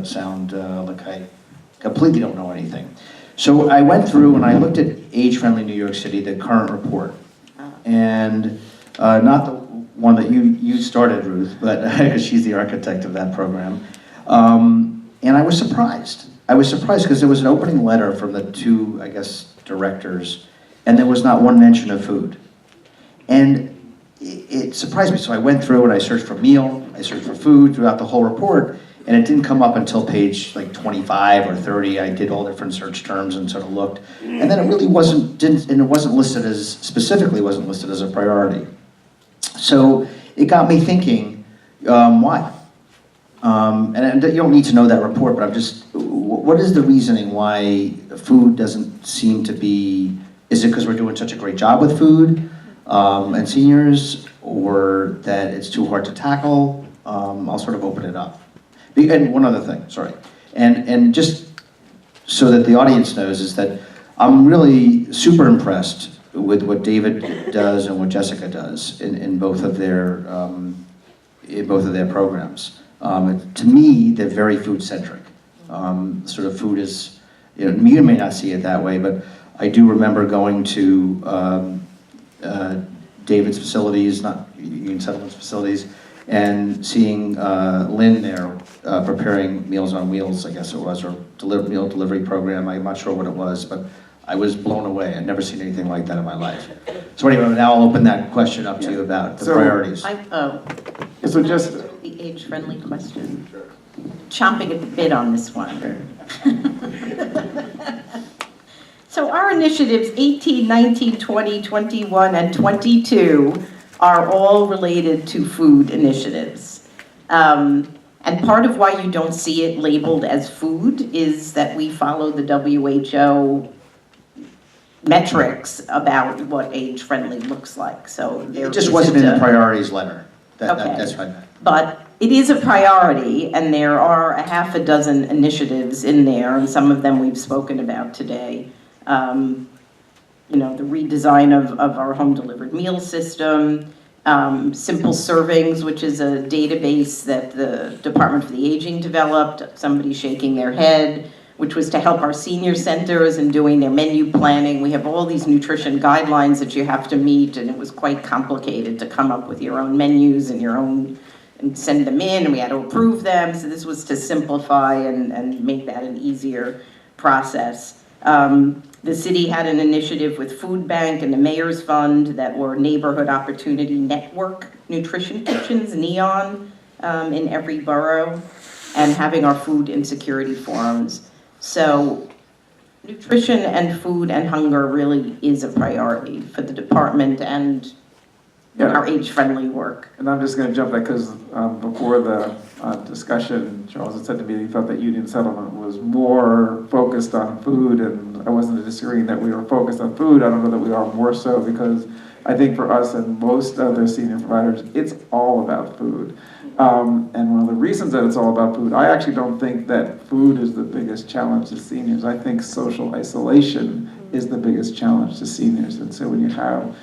Speaker 12: sound like I completely don't know anything. So I went through and I looked at Age-Friendly New York City, the current report, and not the one that you started, Ruth, but she's the architect of that program. And I was surprised. I was surprised because there was an opening letter from the two, I guess, directors, and there was not one mention of food. And it surprised me. So I went through and I searched for meal, I searched for food throughout the whole report, and it didn't come up until page like 25 or 30. I did all different search terms and sort of looked. And then it really wasn't listed as, specifically wasn't listed as a priority. So it got me thinking, why? And you don't need to know that report, but I'm just, what is the reasoning why food doesn't seem to be, is it because we're doing such a great job with food? And seniors, or that it's too hard to tackle? I'll sort of open it up. And one other thing, sorry. And just so that the audience knows is that I'm really super impressed with what David does and what Jessica does in both of their programs. To me, they're very food-centric. Sort of food is, you know, you may not see it that way, but I do remember going to David's facilities, not Union Settlement's facilities, and seeing Lynn there preparing Meals on Wheels, I guess it was, or meal delivery program. I'm not sure what it was, but I was blown away. I'd never seen anything like that in my life. So anyway, now I'll open that question up to you about the priorities.
Speaker 14: So just the age-friendly question. Chomping at the bit on this one. So our initiatives 18, 19, 20, 21, and 22 are all related to food initiatives. And part of why you don't see it labeled as food is that we follow the WHO metrics about what age-friendly looks like. So
Speaker 12: it just wasn't in the priorities letter. That's right.
Speaker 14: But it is a priority, and there are a half a dozen initiatives in there, and some of them we've spoken about today. You know, the redesign of our home-delivered meal system, Simple Servings, which is a database that the Department for the Aging developed, somebody shaking their head, which was to help our senior centers in doing their menu planning. We have all these nutrition guidelines that you have to meet, and it was quite complicated to come up with your own menus and your own, and send them in, and we had to approve them. So this was to simplify and make that an easier process. The city had an initiative with Food Bank and the Mayor's Fund that were Neighborhood Opportunity Network nutrition kitchens, NEON, in every borough, and having our food insecurity forums. So nutrition and food and hunger really is a priority for the department and our age-friendly work.
Speaker 13: And I'm just going to jump that because before the discussion, Charles had said to me that he felt that Union Settlement was more focused on food, and I wasn't disagreeing that we were focused on food. I don't know that we are more so, because I think for us and most other senior providers, it's all about food. And one of the reasons that it's all about food, I actually don't think that food is the biggest challenge to seniors. I think social isolation is the biggest challenge to seniors. And so when you have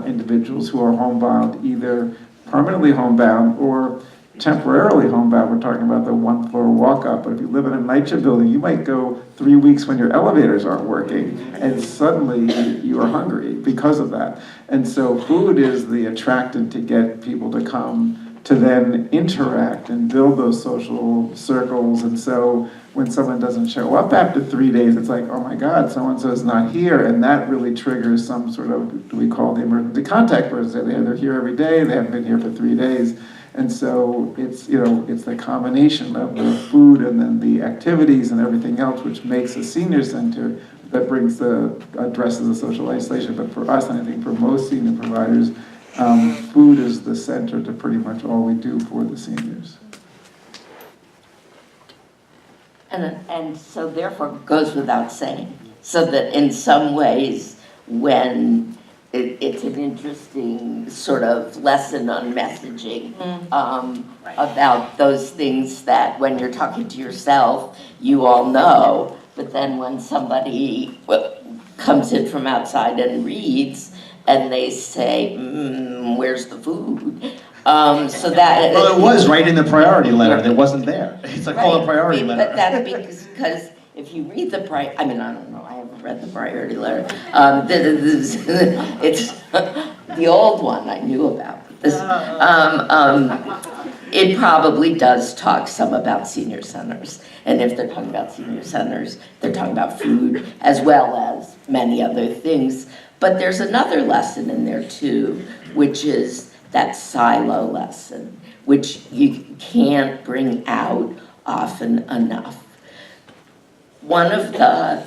Speaker 13: individuals who are homebound, either permanently homebound or temporarily homebound, we're talking about the one-floor walk-up, but if you live in a NYCHA building, you might go 3 weeks when your elevators aren't working, and suddenly you are hungry because of that. And so food is the attractant to get people to come to then interact and build those social circles. And so when someone doesn't show up after 3 days, it's like, oh my God, so-and-so's not here. And that really triggers some sort of, we call the emergency contact person. They're here every day, they haven't been here for 3 days. And so it's, it's the combination of the food and then the activities and everything else, which makes a senior center that addresses the social isolation. But for us, and I think for most senior providers, food is the center to pretty much all we do for the seniors.
Speaker 4: And so therefore it goes without saying, so that in some ways when it's an interesting sort of lesson on messaging about those things that when you're talking to yourself, you all know, but then when somebody comes in from outside and reads, and they say, where's the food? So that...
Speaker 12: Well, it was right in the priority letter. It wasn't there. It's called a priority letter.
Speaker 4: But that's because if you read the I mean, I don't know. I haven't read the priority letter. It's the old one I knew about. It probably does talk some about senior centers. And if they're talking about senior centers, they're talking about food as well as many other things. But there's another lesson in there too, which is that silo lesson, which you can't bring out often enough. One of the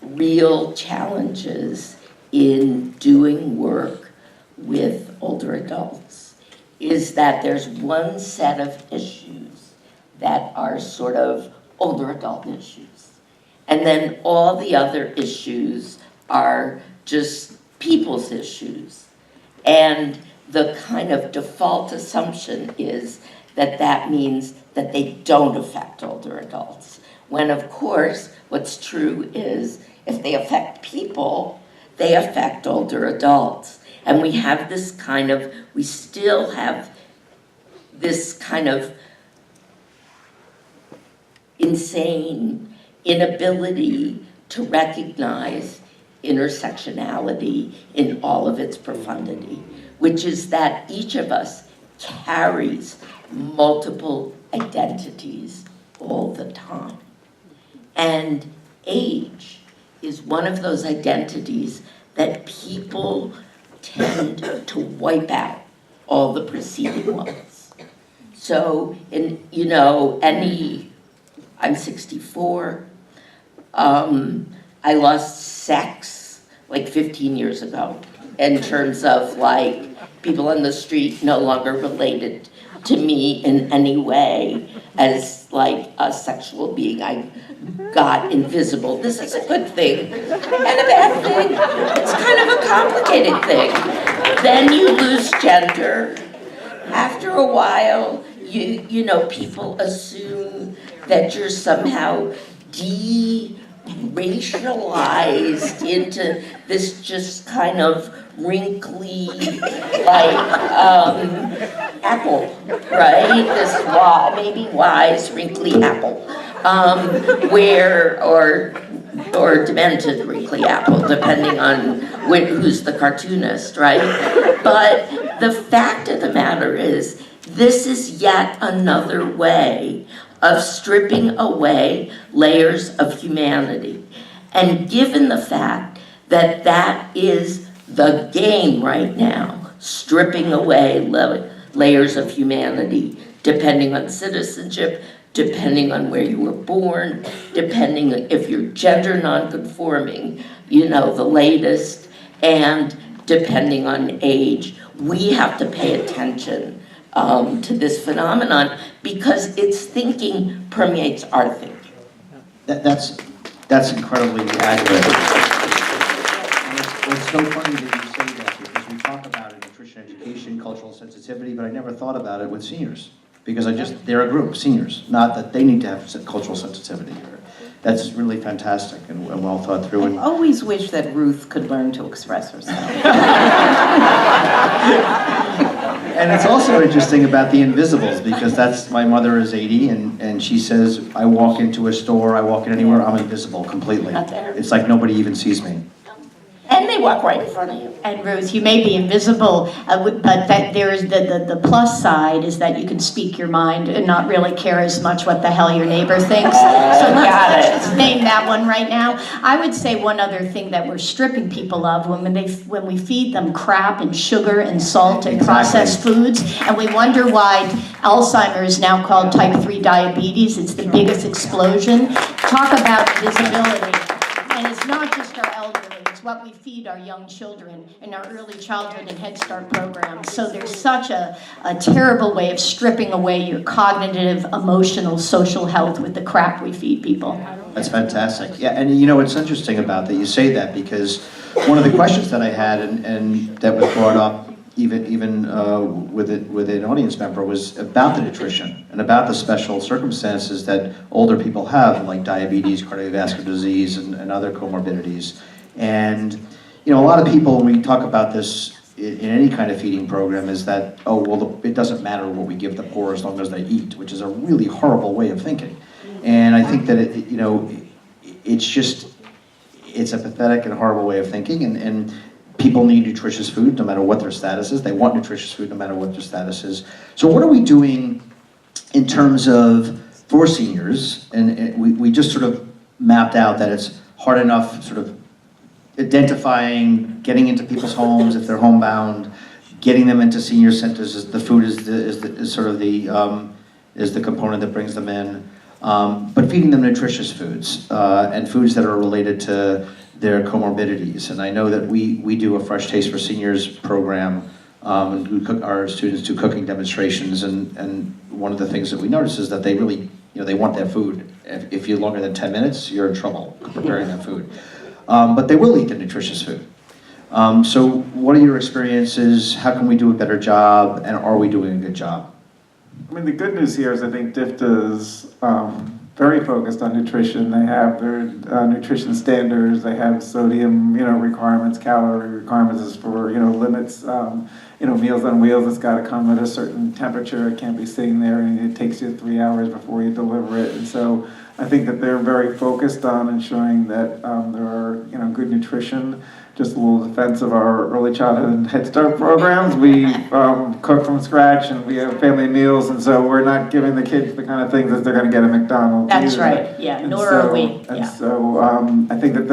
Speaker 4: real challenges in doing work with older adults is that there's one set of issues that are sort of older adult issues. And then all the other issues are just people's issues. And the kind of default assumption is that that means that they don't affect older adults. When of course, what's true is if they affect people, they affect older adults. And we have this kind of, we still have this kind of insane inability to recognize intersectionality in all of its profundity, which is that each of us carries multiple identities all the time. And age is one of those identities that people tend to wipe out all the preceding ones. So, I'm 64, I lost sex like 15 years ago in terms of like people on the street no longer related to me in any way as like a sexual being. I got invisible. This is a good thing and a bad thing. It's kind of a complicated thing. Then you lose gender. After a while, people assume that you're somehow de-racialized into this just kind of wrinkly, like, apple, right? This maybe wise, wrinkly apple, or demented wrinkly apple, depending on who's the cartoonist, right? But the fact of the matter is, this is yet another way of stripping away layers of humanity. And given the fact that that is the game right now, stripping away layers of humanity, depending on citizenship, depending on where you were born, depending if you're gender nonconforming, the latest, and depending on age. We have to pay attention to this phenomenon because its thinking permeates our thinking.
Speaker 12: That's incredibly accurate. And it's so funny that you say that because we talk about it, nutrition education, cultural sensitivity, but I never thought about it with seniors because they're a group, seniors, not that they need to have cultural sensitivity. That's really fantastic and well thought through.
Speaker 14: I always wish that Ruth could learn to express herself.
Speaker 12: And it's also interesting about the invisibles because my mother is 80 and she says, I walk into a store, I walk in anywhere, I'm invisible completely.
Speaker 2: Not there.
Speaker 12: It's like nobody even sees me.
Speaker 2: And they walk right in front of you.
Speaker 16: And Ruth, you may be invisible, but that there is the plus side is that you can speak your mind and not really care as much what the hell your neighbor thinks. So let's name that one right now. I would say one other thing that we're stripping people of when we feed them crap and sugar and salt and processed foods, and we wonder why Alzheimer's is now called type 3 diabetes. It's the biggest explosion. Talk about visibility. And it's not just our elderly, it's what we feed our young children in our early childhood and Head Start programs. So there's such a terrible way of stripping away your cognitive, emotional, social health with the crap we feed people.
Speaker 12: That's fantastic. Yeah, and you know what's interesting about that, you say that because one of the questions that I had and that was brought up even with an audience member was about the nutrition and about the special circumstances that older people have, like diabetes, cardiovascular disease, and other comorbidities. And you know, a lot of people, when we talk about this in any kind of feeding program, is that, oh, well, it doesn't matter what we give the poor as long as they eat, which is a really horrible way of thinking. And I think that it's a pathetic and horrible way of thinking, and people need nutritious food no matter what their status is. They want nutritious food no matter what their status is. So what are we doing in terms of, for seniors, and we just sort of mapped out that it's hard enough sort of identifying, getting into people's homes if they're homebound, getting them into senior centers. The food is the component that brings them in, but feeding them nutritious foods and foods that are related to their comorbidities. And I know that we do a Fresh Taste for Seniors program, and our students do cooking demonstrations, and one of the things that we notice is that they really, they want that food. If you're longer than 10 minutes, you're in trouble preparing that food. But they will eat the nutritious food. So what are your experiences? How can we do a better job? And are we doing a good job?
Speaker 13: I mean, the good news here is I think DFTA is very focused on nutrition. They have their nutrition standards. They have sodium, requirements, calorie requirements for, limits. Meals on Wheels, it's got to come at a certain temperature. It can't be sitting there and it takes you 3 hours before you deliver it. And so I think that they're very focused on ensuring that there are, good nutrition. Just a little defense of our early childhood and Head Start programs. We cook from scratch and we have family meals, and so we're not giving the kids the kind of things that they're going to get at McDonald's.
Speaker 16: That's right, yeah,
Speaker 13: and
Speaker 16: nor
Speaker 13: so,
Speaker 16: are we.
Speaker 13: And
Speaker 16: yeah.
Speaker 13: so I think that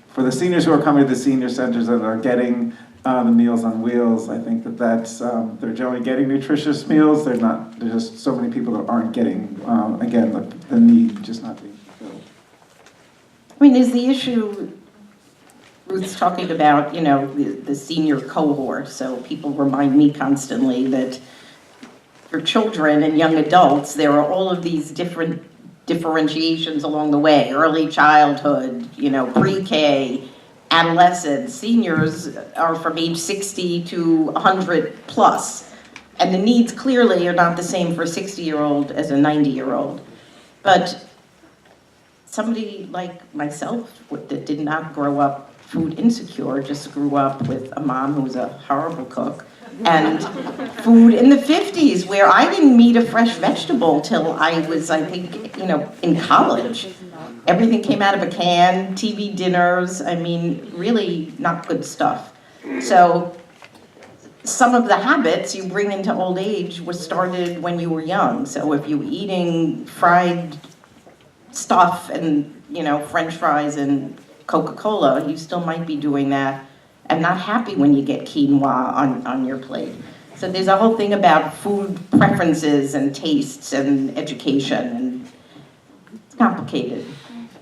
Speaker 13: for the seniors who are coming to the senior centers that are getting the Meals on Wheels, I think that's they're generally getting nutritious meals. There's just so many people that aren't getting, again, the need just not being fulfilled.
Speaker 14: I mean, there's the issue Ruth's talking about, the senior cohort, so people remind me constantly that for children and young adults, there are all of these different differentiations along the way, early childhood, pre-K, adolescents. Seniors are from age 60 to 100 plus, and the needs clearly are not the same for a 60-year-old as a 90-year-old. But somebody like myself that did not grow up food insecure, just grew up with a mom who was a horrible cook, and food in the 50s where I didn't meet a fresh vegetable till I was, I think, in college. Everything came out of a can, TV dinners, really not good stuff. So some of the habits you bring into old age were started when you were young. So if you were eating fried stuff and, French fries and Coca-Cola, you still might be doing that and not happy when you get quinoa on your plate. So there's a whole thing about food preferences and tastes and education, and it's complicated.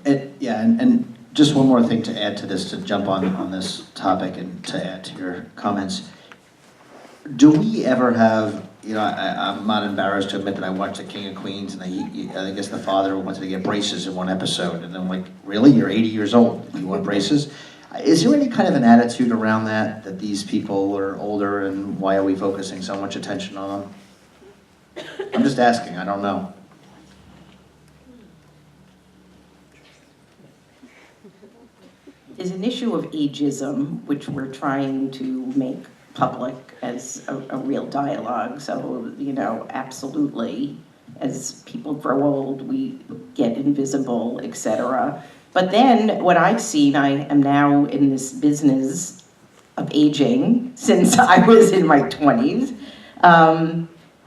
Speaker 12: And just one more thing to add to this, to jump on this topic and to add to your comments. Do we ever have, I'm not embarrassed to admit that I watched The King of Queens, and I guess the father wanted to get braces in one episode, and I'm like, really? You're 80 years old, you want braces? Is there any kind of an attitude around that these people are older, and why are we focusing so much attention on them? I'm just asking, I don't know.
Speaker 14: There's an issue of ageism, which we're trying to make public as a real dialogue. So, absolutely, as people grow old, we get invisible, etc. But then what I've seen, I am now in this business of aging since I was in my 20s.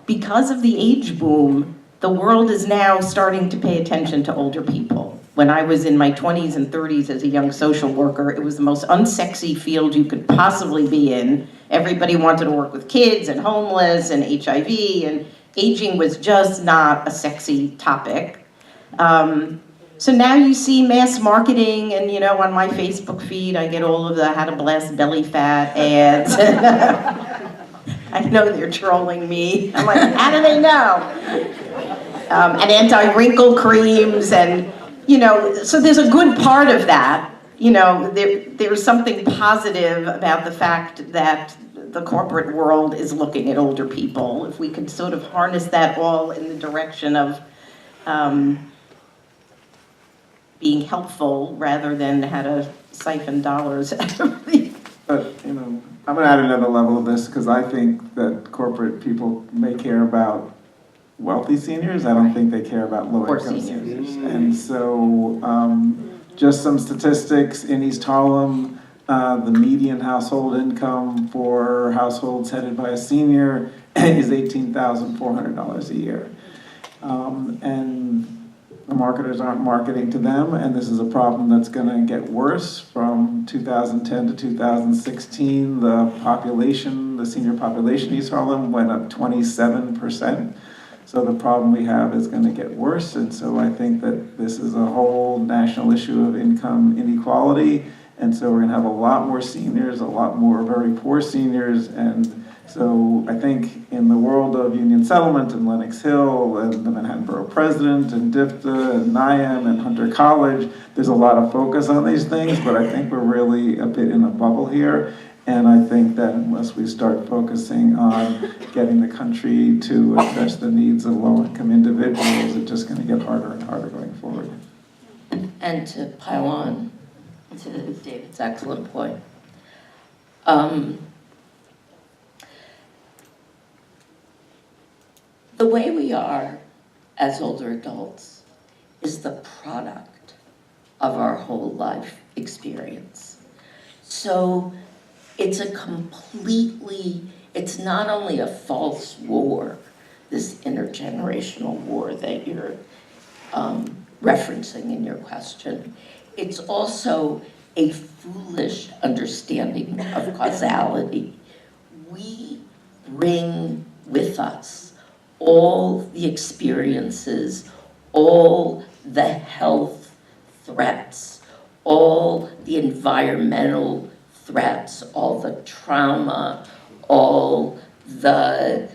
Speaker 14: Because of the age boom, the world is now starting to pay attention to older people. When I was in my 20s and 30s as a young social worker, it was the most unsexy field you could possibly be in. Everybody wanted to work with kids and homeless and HIV, and aging was just not a sexy topic. So now you see mass marketing, and on my Facebook feed, I get all of the how to blast belly fat ads. I know they're trolling me. I'm like, how do they know? And anti-wrinkle creams, and so there's a good part of that. There's something positive about the fact that the corporate world is looking at older people. If we could sort of harness that all in the direction of being helpful rather than how to siphon dollars out of the...
Speaker 13: But, I'm going to add another level of this, because I think that corporate people may care about wealthy seniors. I don't think they care about low-income seniors. And so, just some statistics in East Harlem, the median household income for households headed by a senior is $18,400 a year. And the marketers aren't marketing to them, and this is a problem that's going to get worse. From 2010 to 2016, the senior population in East Harlem went up 27%. So the problem we have is going to get worse, and so I think that this is a whole national issue of income inequality, and so we're going to have a lot more seniors, a lot more very poor seniors, and so I think in the world of Union Settlement and Lenox Hill and the Manhattan Borough President and DFTA and NIAM and Hunter College, there's a lot of focus on these things, but I think we're really a bit in a bubble here. And I think that unless we start focusing on getting the country to address the needs of low-income individuals, it's just going to get harder and harder going forward.
Speaker 4: And to pile on to David's excellent point, the way we are as older adults is the product of our whole life experience. So it's not only a false war, this intergenerational war that you're referencing in your question, it's also a foolish understanding of causality. We bring with us all the experiences, all the health threats, all the environmental threats, all the trauma, all the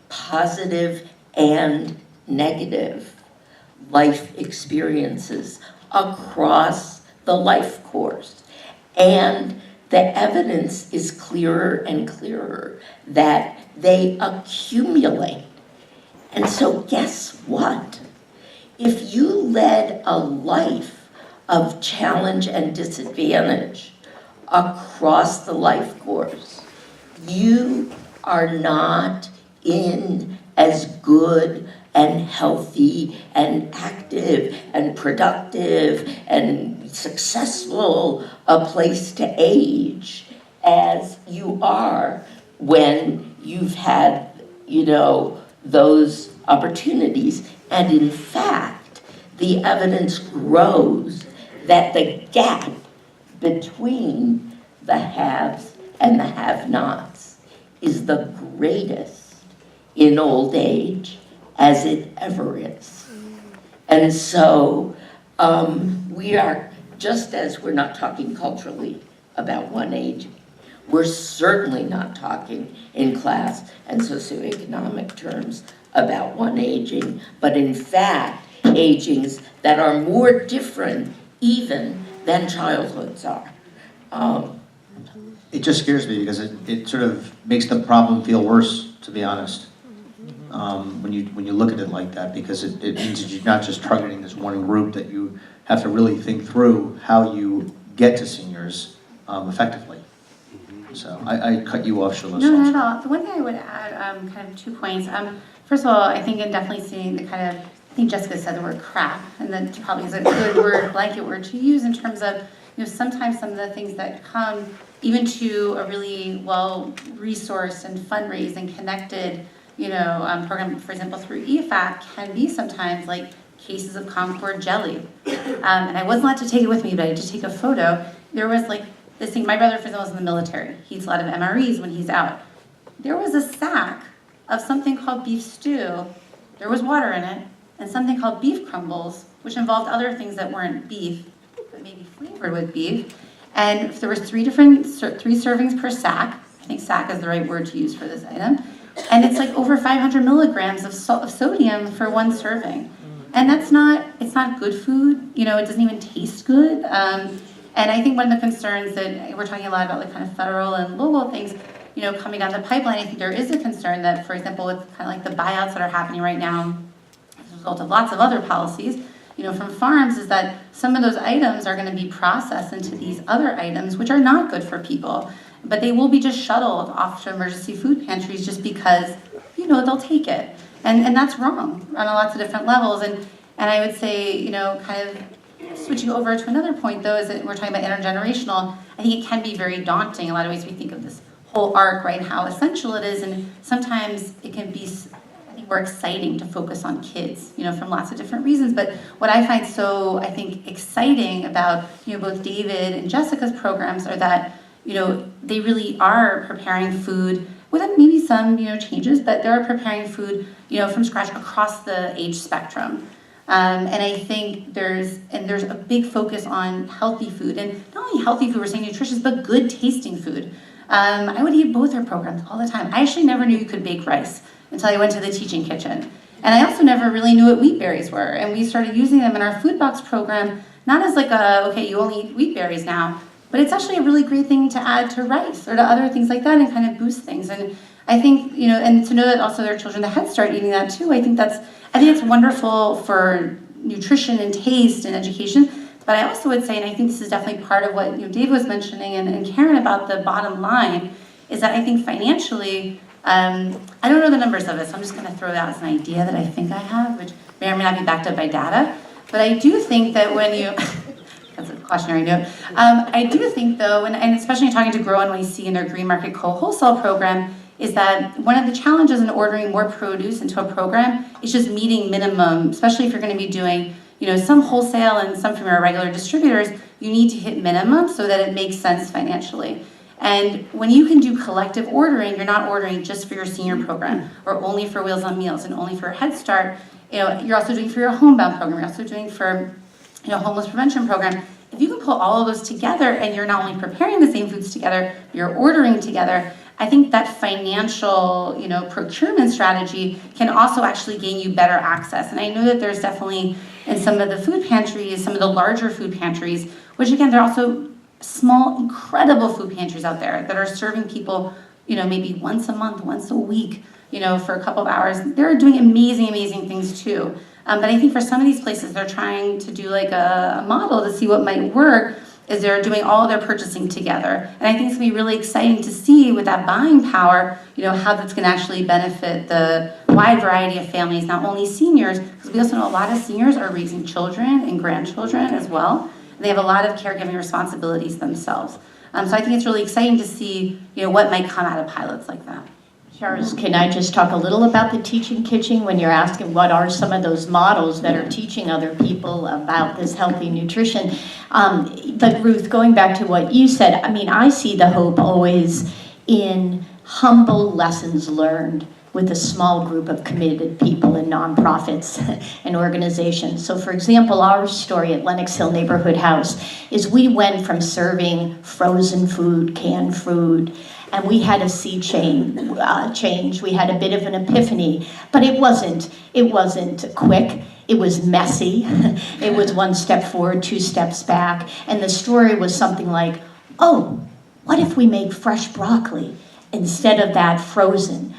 Speaker 4: positive and negative life experiences across the life course. And the evidence is clearer and clearer that they accumulate. And so guess what? If you led a life of challenge and disadvantage across the life course, you are not in as good and healthy and active and productive and successful a place to age as you are when you've had, those opportunities. And in fact, the evidence grows that the gap between the haves and the have-nots is the greatest in old age as it ever is. And so we are, just as we're not talking culturally about one age, we're certainly not talking in class and socioeconomic terms about one aging, but in fact, agings that are more different even than childhoods are.
Speaker 12: It just scares me because it sort of makes the problem feel worse, to be honest. When you look at it like that, because it means that you're not just targeting this one group, that you have to really think through how you get to seniors effectively. So I cut you off, Shulamit.
Speaker 15: No, not at all. The one thing I would add, kind of 2 points. First of all, I think I'm definitely seeing the kind of, I think Jessica said the word crap, and that probably is a good word, blanket word to use in terms of, sometimes some of the things that come even to a really well-resourced and fundraised and connected, program, for example, through EFAC, can be sometimes like cases of Concord jelly. And I wasn't allowed to take it with me, but I did take a photo. There was like this thing, my brother, for example, was in the military. He eats a lot of MREs when he's out. There was a sack of something called beef stew. There was water in it, and something called beef crumbles, which involved other things that weren't beef, but maybe flavored with beef. And there was three servings per sack. I think sack is the right word to use for this item. And it's like over 500 milligrams of sodium for one serving. And it's not good food. It doesn't even taste good. And I think one of the concerns that we're talking a lot about, like kind of federal and local things, coming down the pipeline, I think there is a concern that, for example, with kind of like the buyouts that are happening right now as a result of lots of other policies, from farms, is that some of those items are going to be processed into these other items, which are not good for people. But they will be just shuttled off to emergency food pantries just because, they'll take it. And that's wrong on lots of different levels. And I would say, kind of switching over to another point, though, is that we're talking about intergenerational. I think it can be very daunting. A lot of ways we think of this whole arc, right, and how essential it is. And sometimes it can be, I think, more exciting to focus on kids, from lots of different reasons. But what I find so, I think, exciting about, both David and Jessica's programs are that, they really are preparing food with maybe some, changes, but they're preparing food, from scratch across the age spectrum. And I think there's a big focus on healthy food, and not only healthy food, we're saying nutritious, but good tasting food. I would eat both their programs all the time. I actually never knew you could bake rice until I went to the teaching kitchen. And I also never really knew what wheat berries were. And we started using them in our food box program, not as like okay, you only eat wheat berries now, but it's actually a really great thing to add to rice or to other things like that and kind of boost things. And I think, and to know that also their children, the Head Start, eating that too, I think it's wonderful for nutrition and taste and education. But I also would say, and I think this is definitely part of what Dave was mentioning and Caryn about the bottom line, is that I think financially, I don't know the numbers of it, so I'm just going to throw that as an idea that I think I have, which may or may not be backed up by data. But I do think that when you... That's a cautionary note. I do think, though, and especially talking to Grow NYC and their Green Market Co-Wholesale program, is that one of the challenges in ordering more produce into a program is just meeting minimum, especially if you're going to be doing, some wholesale and some from your regular distributors, you need to hit minimum so that it makes sense financially. And when you can do collective ordering, you're not ordering just for your senior program or only for Wheels on Meals and only for Head Start. You're also doing for your homebound program. You're also doing for homeless prevention program. If you can pull all of those together and you're not only preparing the same foods together, you're ordering together, I think that financial, procurement strategy can also actually gain you better access. And I know that there's definitely in some of the food pantries, some of the larger food pantries, which again, there are also small, incredible food pantries out there that are serving people, maybe once a month, once a week, for a couple of hours. They're doing amazing, amazing things too. But I think for some of these places, they're trying to do like a model to see what might work, is they're doing all their purchasing together. And I think it's going to be really exciting to see with that buying power, how that's going to actually benefit the wide variety of families, not only seniors, because we also know a lot of seniors are raising children and grandchildren as well. They have a lot of caregiving responsibilities themselves. So I think it's really exciting to see, what might come out of pilots like that.
Speaker 16: Charles, can I just talk a little about the teaching kitchen when you're asking what are some of those models that are teaching other people about this healthy nutrition? But Ruth, going back to what you said, I see the hope always in humble lessons learned with a small group of committed people in nonprofits and organizations. So for example, our story at Lenox Hill Neighborhood House is we went from serving frozen food, canned food, and we had a sea change. We had a bit of an epiphany, but it wasn't quick. It was messy. It was one step forward, two steps back. And the story was something like, oh, what if we make fresh broccoli instead of that frozen?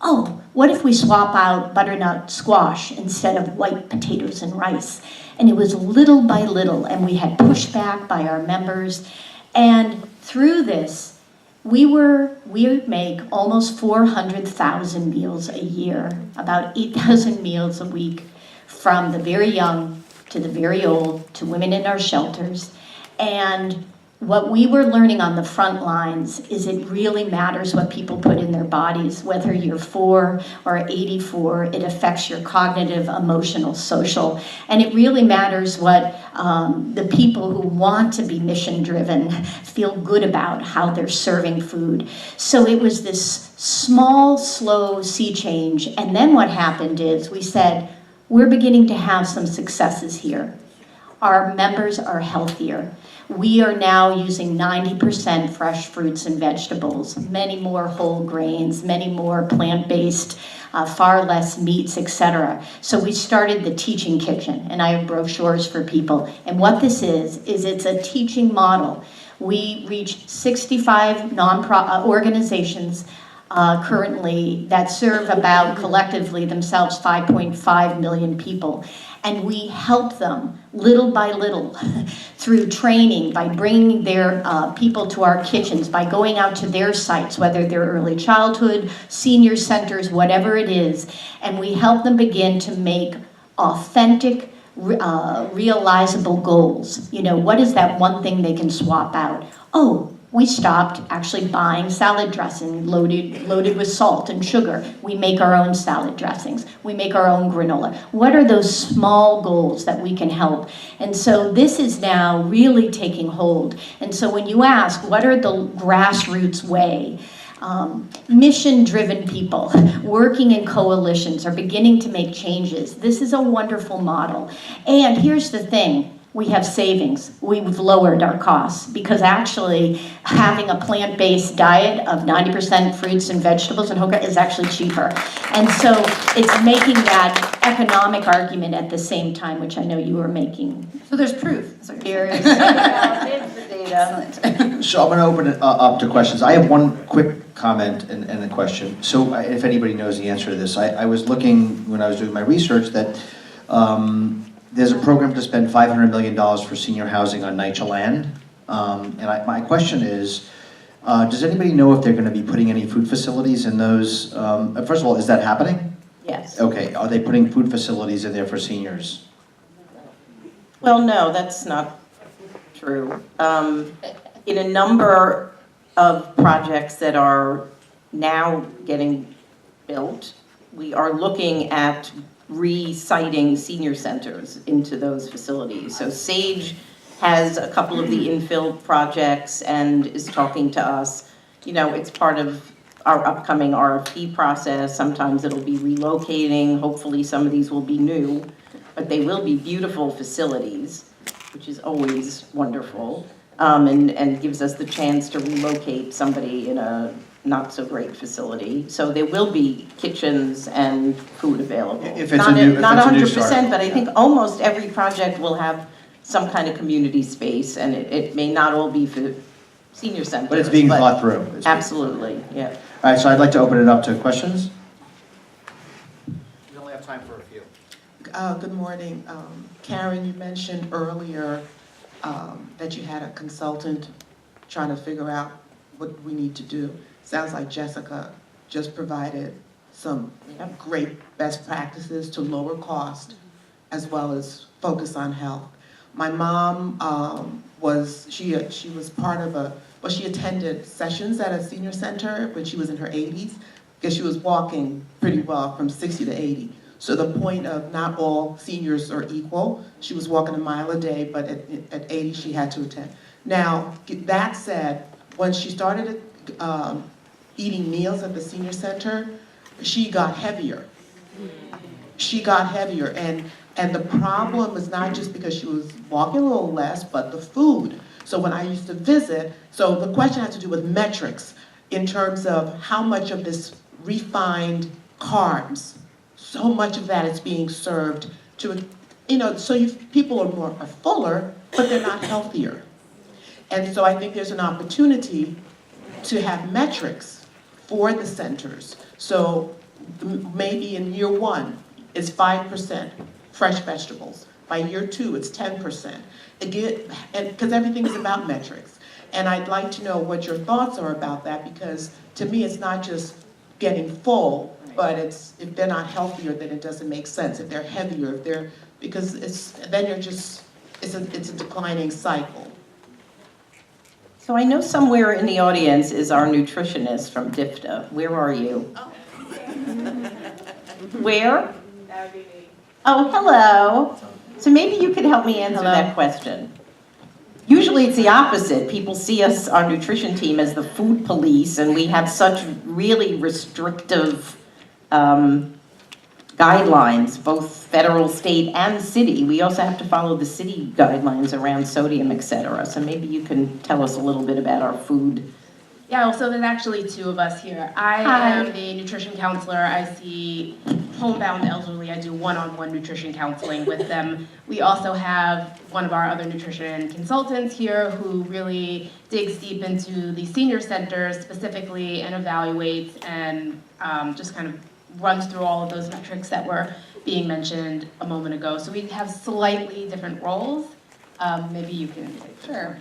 Speaker 16: Oh, what if we swap out butternut squash instead of white potatoes and rice? And it was little by little, and we had pushback by our members. And through this, we would make almost 400,000 meals a year, about 8,000 meals a week, from the very young to the very old, to women in our shelters. And what we were learning on the front lines is it really matters what people put in their bodies, whether you're 4 or 84, it affects your cognitive, emotional, social, and it really matters what the people who want to be mission-driven feel good about how they're serving food. So it was this small, slow sea change, and then what happened is we said, we're beginning to have some successes here. Our members are healthier. We are now using 90% fresh fruits and vegetables, many more whole grains, many more plant-based, far less meats, etc. So we started the Teaching Kitchen, and I have brochures for people. And what this is it's a teaching model. We reach 65 organizations currently that serve about, collectively themselves, 5.5 million people. And we help them little by little through training, by bringing their people to our kitchens, by going out to their sites, whether they're early childhood, senior centers, whatever it is. And we help them begin to make authentic, realizable goals. You know, what is that one thing they can swap out? Oh, we stopped actually buying salad dressing loaded with salt and sugar. We make our own salad dressings. We make our own granola. What are those small goals that we can help? And so this is now really taking hold. And so when you ask, what are the grassroots way? Mission-driven people working in coalitions are beginning to make changes. This is a wonderful model. And here's the thing. We have savings. We've lowered our costs because actually having a plant-based diet of 90% fruits and vegetables and whole grain is actually cheaper. And so it's making that economic argument at the same time, which I know you were making.
Speaker 15: So there's proof.
Speaker 16: There is.
Speaker 12: So I'm going to open it up to questions. I have one quick comment and a question. So if anybody knows the answer to this, I was looking when I was doing my research that there's a program to spend $500 million for senior housing on NYCHA land. And my question is, does anybody know if they're going to be putting any food facilities in those? First of all, is that happening?
Speaker 14: Yes.
Speaker 12: Okay, are they putting food facilities in there for seniors?
Speaker 14: Well, no, that's not true. In a number of projects that are now getting built, we are looking at re-siting senior centers into those facilities. So SAGE has a couple of the infill projects and is talking to us. You know, it's part of our upcoming RFP process. Sometimes it'll be relocating. Hopefully some of these will be new, but they will be beautiful facilities, which is always wonderful, and gives us the chance to relocate somebody in a not so great facility. So there will be kitchens and food available.
Speaker 12: If it's a new
Speaker 14: Not
Speaker 12: start.
Speaker 14: 100%, but I think almost every project will have some kind of community space, and it may not all be for senior centers.
Speaker 12: But it's being thought through.
Speaker 14: Absolutely, yeah.
Speaker 12: All right, so I'd like to open it up to questions.
Speaker 10: We only have time for a few.
Speaker 17: Good morning. Caryn, you mentioned earlier that you had a consultant trying to figure out what we need to do. Sounds like Jessica just provided some great best practices to lower cost as well as focus on health. My mom she was part of she attended sessions at a senior center when she was in her 80s because she was walking pretty well from 60 to 80. So the point of not all seniors are equal. She was walking a mile a day, but at 80 she had to attend. Now, that said, when she started eating meals at the senior center, she got heavier. She got heavier, and the problem is not just because she was walking a little less, but the food. So when I used to visit, so the question has to do with metrics in terms of how much of this refined carbs, so much of that is being served to, so people are fuller, but they're not healthier. And so I think there's an opportunity to have metrics for the centers. So maybe in year 1, it's 5% fresh vegetables. By year 2, it's 10%. Again, because everything is about metrics. And I'd like to know what your thoughts are about that, because to me, it's not just getting full, but if they're not healthier, then it doesn't make sense. If they're heavier, because it's a declining cycle.
Speaker 14: So I know somewhere in the audience is our nutritionist from DFTA. Where are you? Where?
Speaker 18: That would be me.
Speaker 14: Oh, hello. So maybe you could help me answer that question. Usually it's the opposite. People see us, our nutrition team, as the food police, and we have such really restrictive guidelines, both federal, state, and city. We also have to follow the city guidelines around sodium, etc. So maybe you can tell us a little bit about our food.
Speaker 18: Yeah, well, so there's actually 2 of us here. I am the nutrition counselor. I see homebound elderly. I do one-on-one nutrition counseling with them. We also have one of our other nutrition consultants here who really digs deep into the senior centers specifically and evaluates and just kind of runs through all of those metrics that were being mentioned a moment ago. So we have slightly different roles. Maybe you can take
Speaker 19: Sure.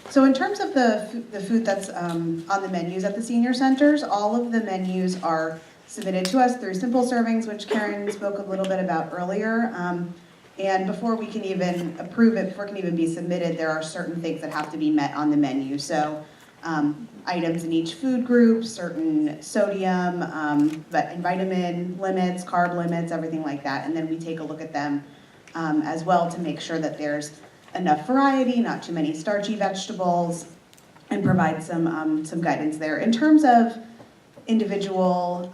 Speaker 19: So in terms of the food that's on the menus at the senior centers, all of the menus are submitted to us through simple servings, which Caryn spoke a little bit about earlier. And before we can even approve it, before it can even be submitted, there are certain things that have to be met on the menu. So items in each food group, certain sodium, and vitamin limits, carb limits, everything like that. And then we take a look at them as well to make sure that there's enough variety, not too many starchy vegetables, and provide some guidance there. In terms of individual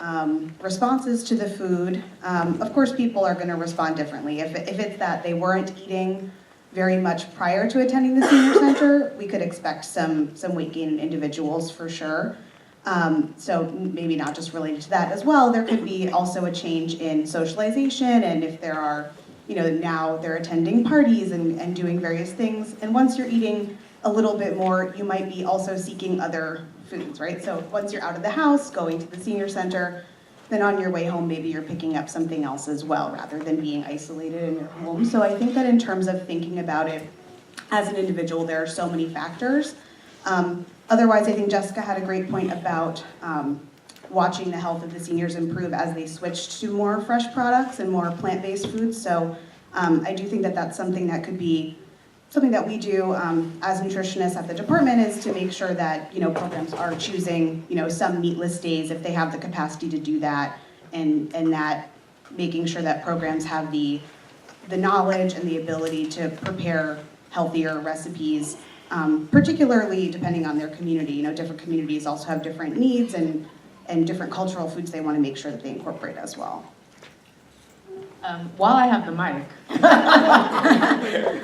Speaker 19: responses to the food, of course people are going to respond differently. If it's that they weren't eating very much prior to attending the senior center, we could expect some weight gain in individuals for sure. So maybe not just related to that as well. There could be also a change in socialization, and if there are, now they're attending parties and doing various things. And once you're eating a little bit more, you might be also seeking other foods, right? So once you're out of the house, going to the senior center, then on your way home, maybe you're picking up something else as well, rather than being isolated in your home. So I think that in terms of thinking about it as an individual, there are so many factors. Otherwise, I think Jessica had a great point about watching the health of the seniors improve as they switched to more fresh products and more plant-based foods. So I do think that that's something that could be something that we do as nutritionists at the department, is to make sure that programs are choosing some meatless days if they have the capacity to do that, and that making sure that programs have the knowledge and the ability to prepare healthier recipes, particularly depending on their community. Different communities also have different needs and different cultural foods they want to make sure that they incorporate as well.
Speaker 18: While I have the mic, I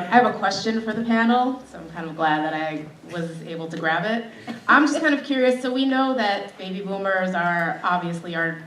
Speaker 18: have a question for the panel, so I'm kind of glad that I was able to grab it. I'm just kind of curious, so we know that baby boomers are obviously our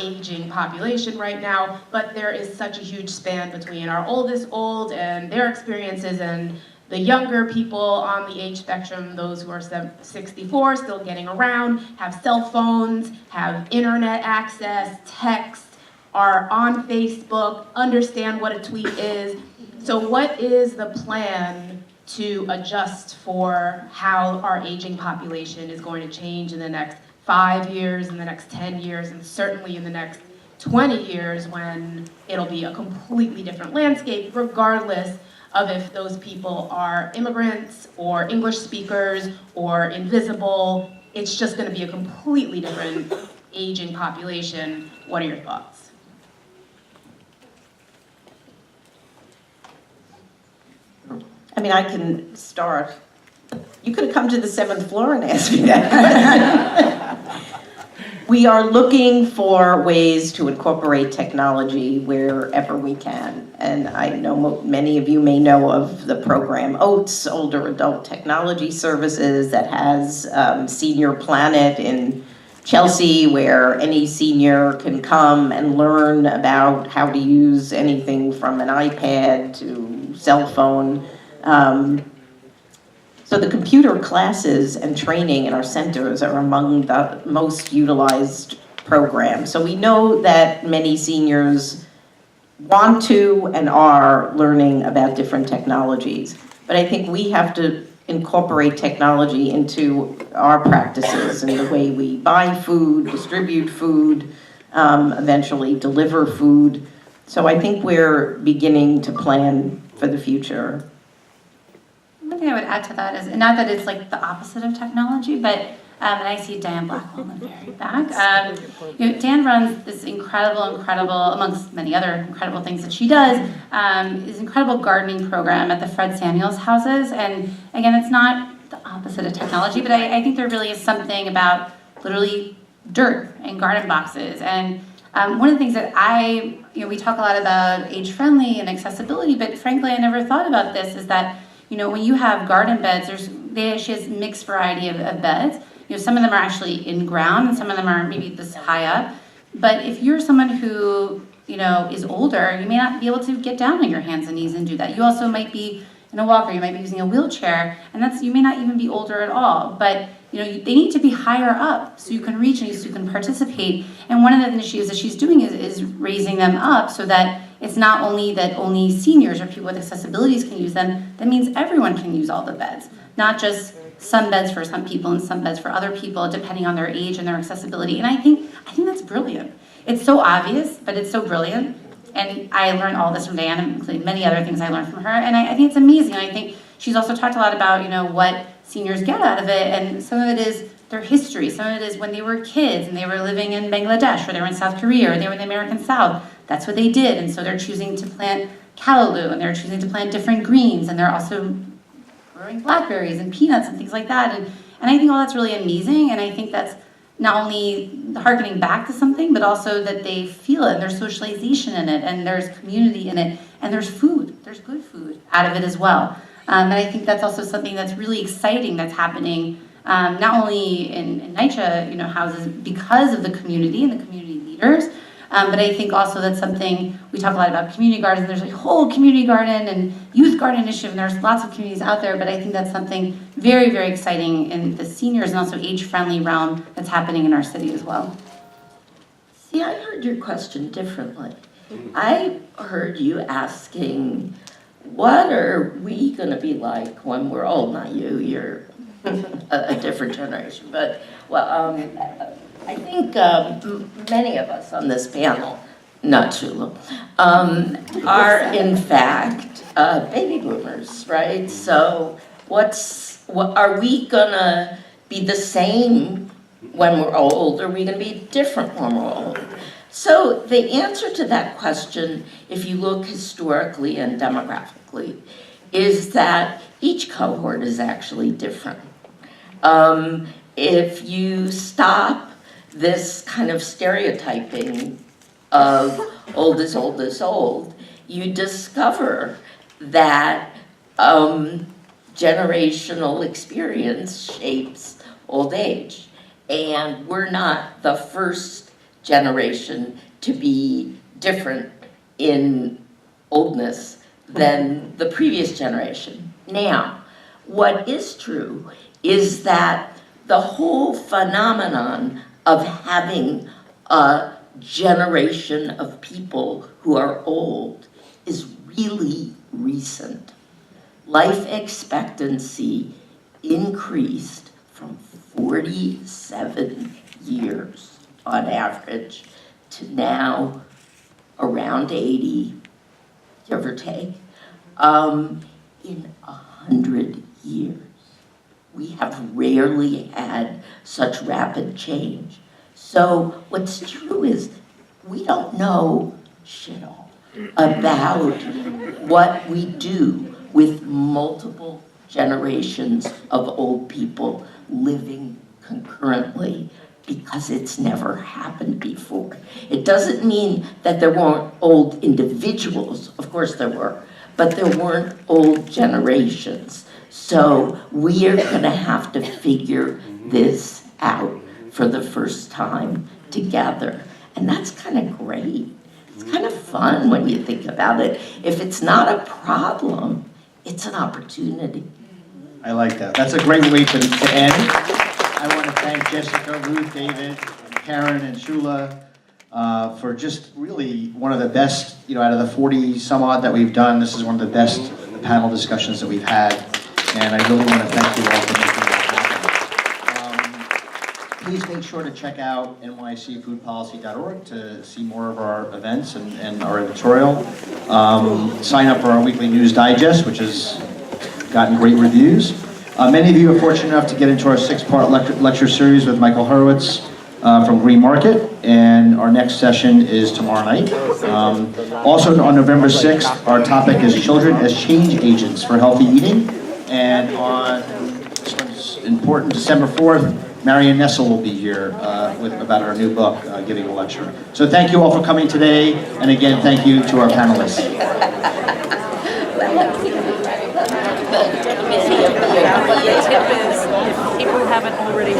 Speaker 18: aging population right now, but there is such a huge span between our oldest old and their experiences and the younger people on the age spectrum, those who are 64, still getting around, have cell phones, have internet access, text, are on Facebook, understand what a tweet is. So what is the plan to adjust for how our aging population is going to change in the next 5 years, in the next 10 years, and certainly in the next 20 years, when it'll be a completely different landscape, regardless of if those people are immigrants or English speakers or invisible? It's just going to be a completely different aging population. What are your thoughts?
Speaker 14: I mean, I can start. You could have come to the 7th floor and asked me that question. we are looking for ways to incorporate technology wherever we can. And I know many of you may know of the program OATS, Older Adult Technology Services, that has Senior Planet in Chelsea, where any senior can come and learn about how to use anything from an iPad to cell phone. So the computer classes and training in our centers are among the most utilized programs. So we know that many seniors want to and are learning about different technologies. But I think we have to incorporate technology into our practices and the way we buy food, distribute food, eventually deliver food. So I think we're beginning to plan for the future.
Speaker 15: One thing I would add to that is, not that it's like the opposite of technology, but, and I see Diane Blackwell in the very back. Dan runs this incredible, amongst many other incredible things that she does, is incredible gardening program at the Fred Samuels houses. And again, it's not the opposite of technology, but I think there really is something about literally dirt and garden boxes. And one of the things that we talk a lot about age-friendly and accessibility, but frankly, I never thought about this, is that when you have garden beds, she has mixed variety of beds. Some of them are actually in ground, and some of them are maybe this high up. But if you're someone who, is older, you may not be able to get down on your hands and knees and do that. You also might be in a walker, you might be using a wheelchair, and you may not even be older at all. But they need to be higher up so you can reach and so you can participate. And one of the initiatives that she's doing is raising them up so that it's not only that only seniors or people with accessibilities can use them. That means everyone can use all the beds, not just some beds for some people and some beds for other people, depending on their age and their accessibility. And I think that's brilliant. It's so obvious, but it's so brilliant. And I learned all this from Diane, including many other things I learned from her. And I think it's amazing. And I think she's also talked a lot about, what seniors get out of it. And some of it is their history. Some of it is when they were kids and they were living in Bangladesh, or they were in South Korea, or they were in the American South. That's what they did. And so they're choosing to plant callaloo, and they're choosing to plant different greens, and they're also growing blackberries and peanuts and things like that. And I think all that's really amazing. And I think that's not only harkening back to something, but also that they feel it, and there's socialization in it, and there's community in it, and there's food. There's good food out of it as well. And I think that's also something that's really exciting that's happening, not only in NYCHA houses because of the community and the community leaders, but I think also that's something, we talk a lot about community gardens. There's a whole community garden and youth garden initiative, and there's lots of communities out there, but I think that's something very, very exciting in the seniors and also age-friendly realm that's happening in our city as well.
Speaker 4: See, I heard your question differently. I heard you asking, what are we going to be like when we're old? Not you, you're a different generation, but I think many of us on this panel, not Shula, are in fact baby boomers, right? So are we gonna be the same when we're old, or are we gonna be different when we're old? So the answer to that question, if you look historically and demographically, is that each cohort is actually different. If you stop this kind of stereotyping of old is old is old, you discover that generational experience shapes old age. And we're not the first generation to be different in oldness than the previous generation. Now, what is true is that the whole phenomenon of having a generation of people who are old is really recent. Life expectancy increased from 47 years on average to now around 80, give or take, in 100 years. We have rarely had such rapid change. So what's true is we don't know shit all about what we do with multiple generations of old people living concurrently because it's never happened before. It doesn't mean that there weren't old individuals, of course there were, but there weren't old generations. So we are gonna have to figure this out for the first time together. And that's kind of great. It's kind of fun when you think about it. If it's not a problem, it's an opportunity.
Speaker 12: I like that. That's a great way to end. I want to thank Jessica, Ruth, David, Caryn, and Shula for just really one of the best, out of the 40 some odd that we've done, this is one of the best panel discussions that we've had. And I really want to thank you all for making that happen. Please make sure to check out nycfoodpolicy.org to see more of our events and our editorial. Sign up for our weekly news digest, which has gotten great reviews. Many of you are fortunate enough to get into our 6-part lecture series with Michael Hurwitz from Green Market, and our next session is tomorrow night. Also on November 6th, our topic is children as change agents for healthy eating, and on this one's important, December 4th, Marion Nessel will be here about her new book, giving a lecture. So thank you all for coming today, and again, thank you to our panelists.
Speaker 20: The tip is, if people haven't already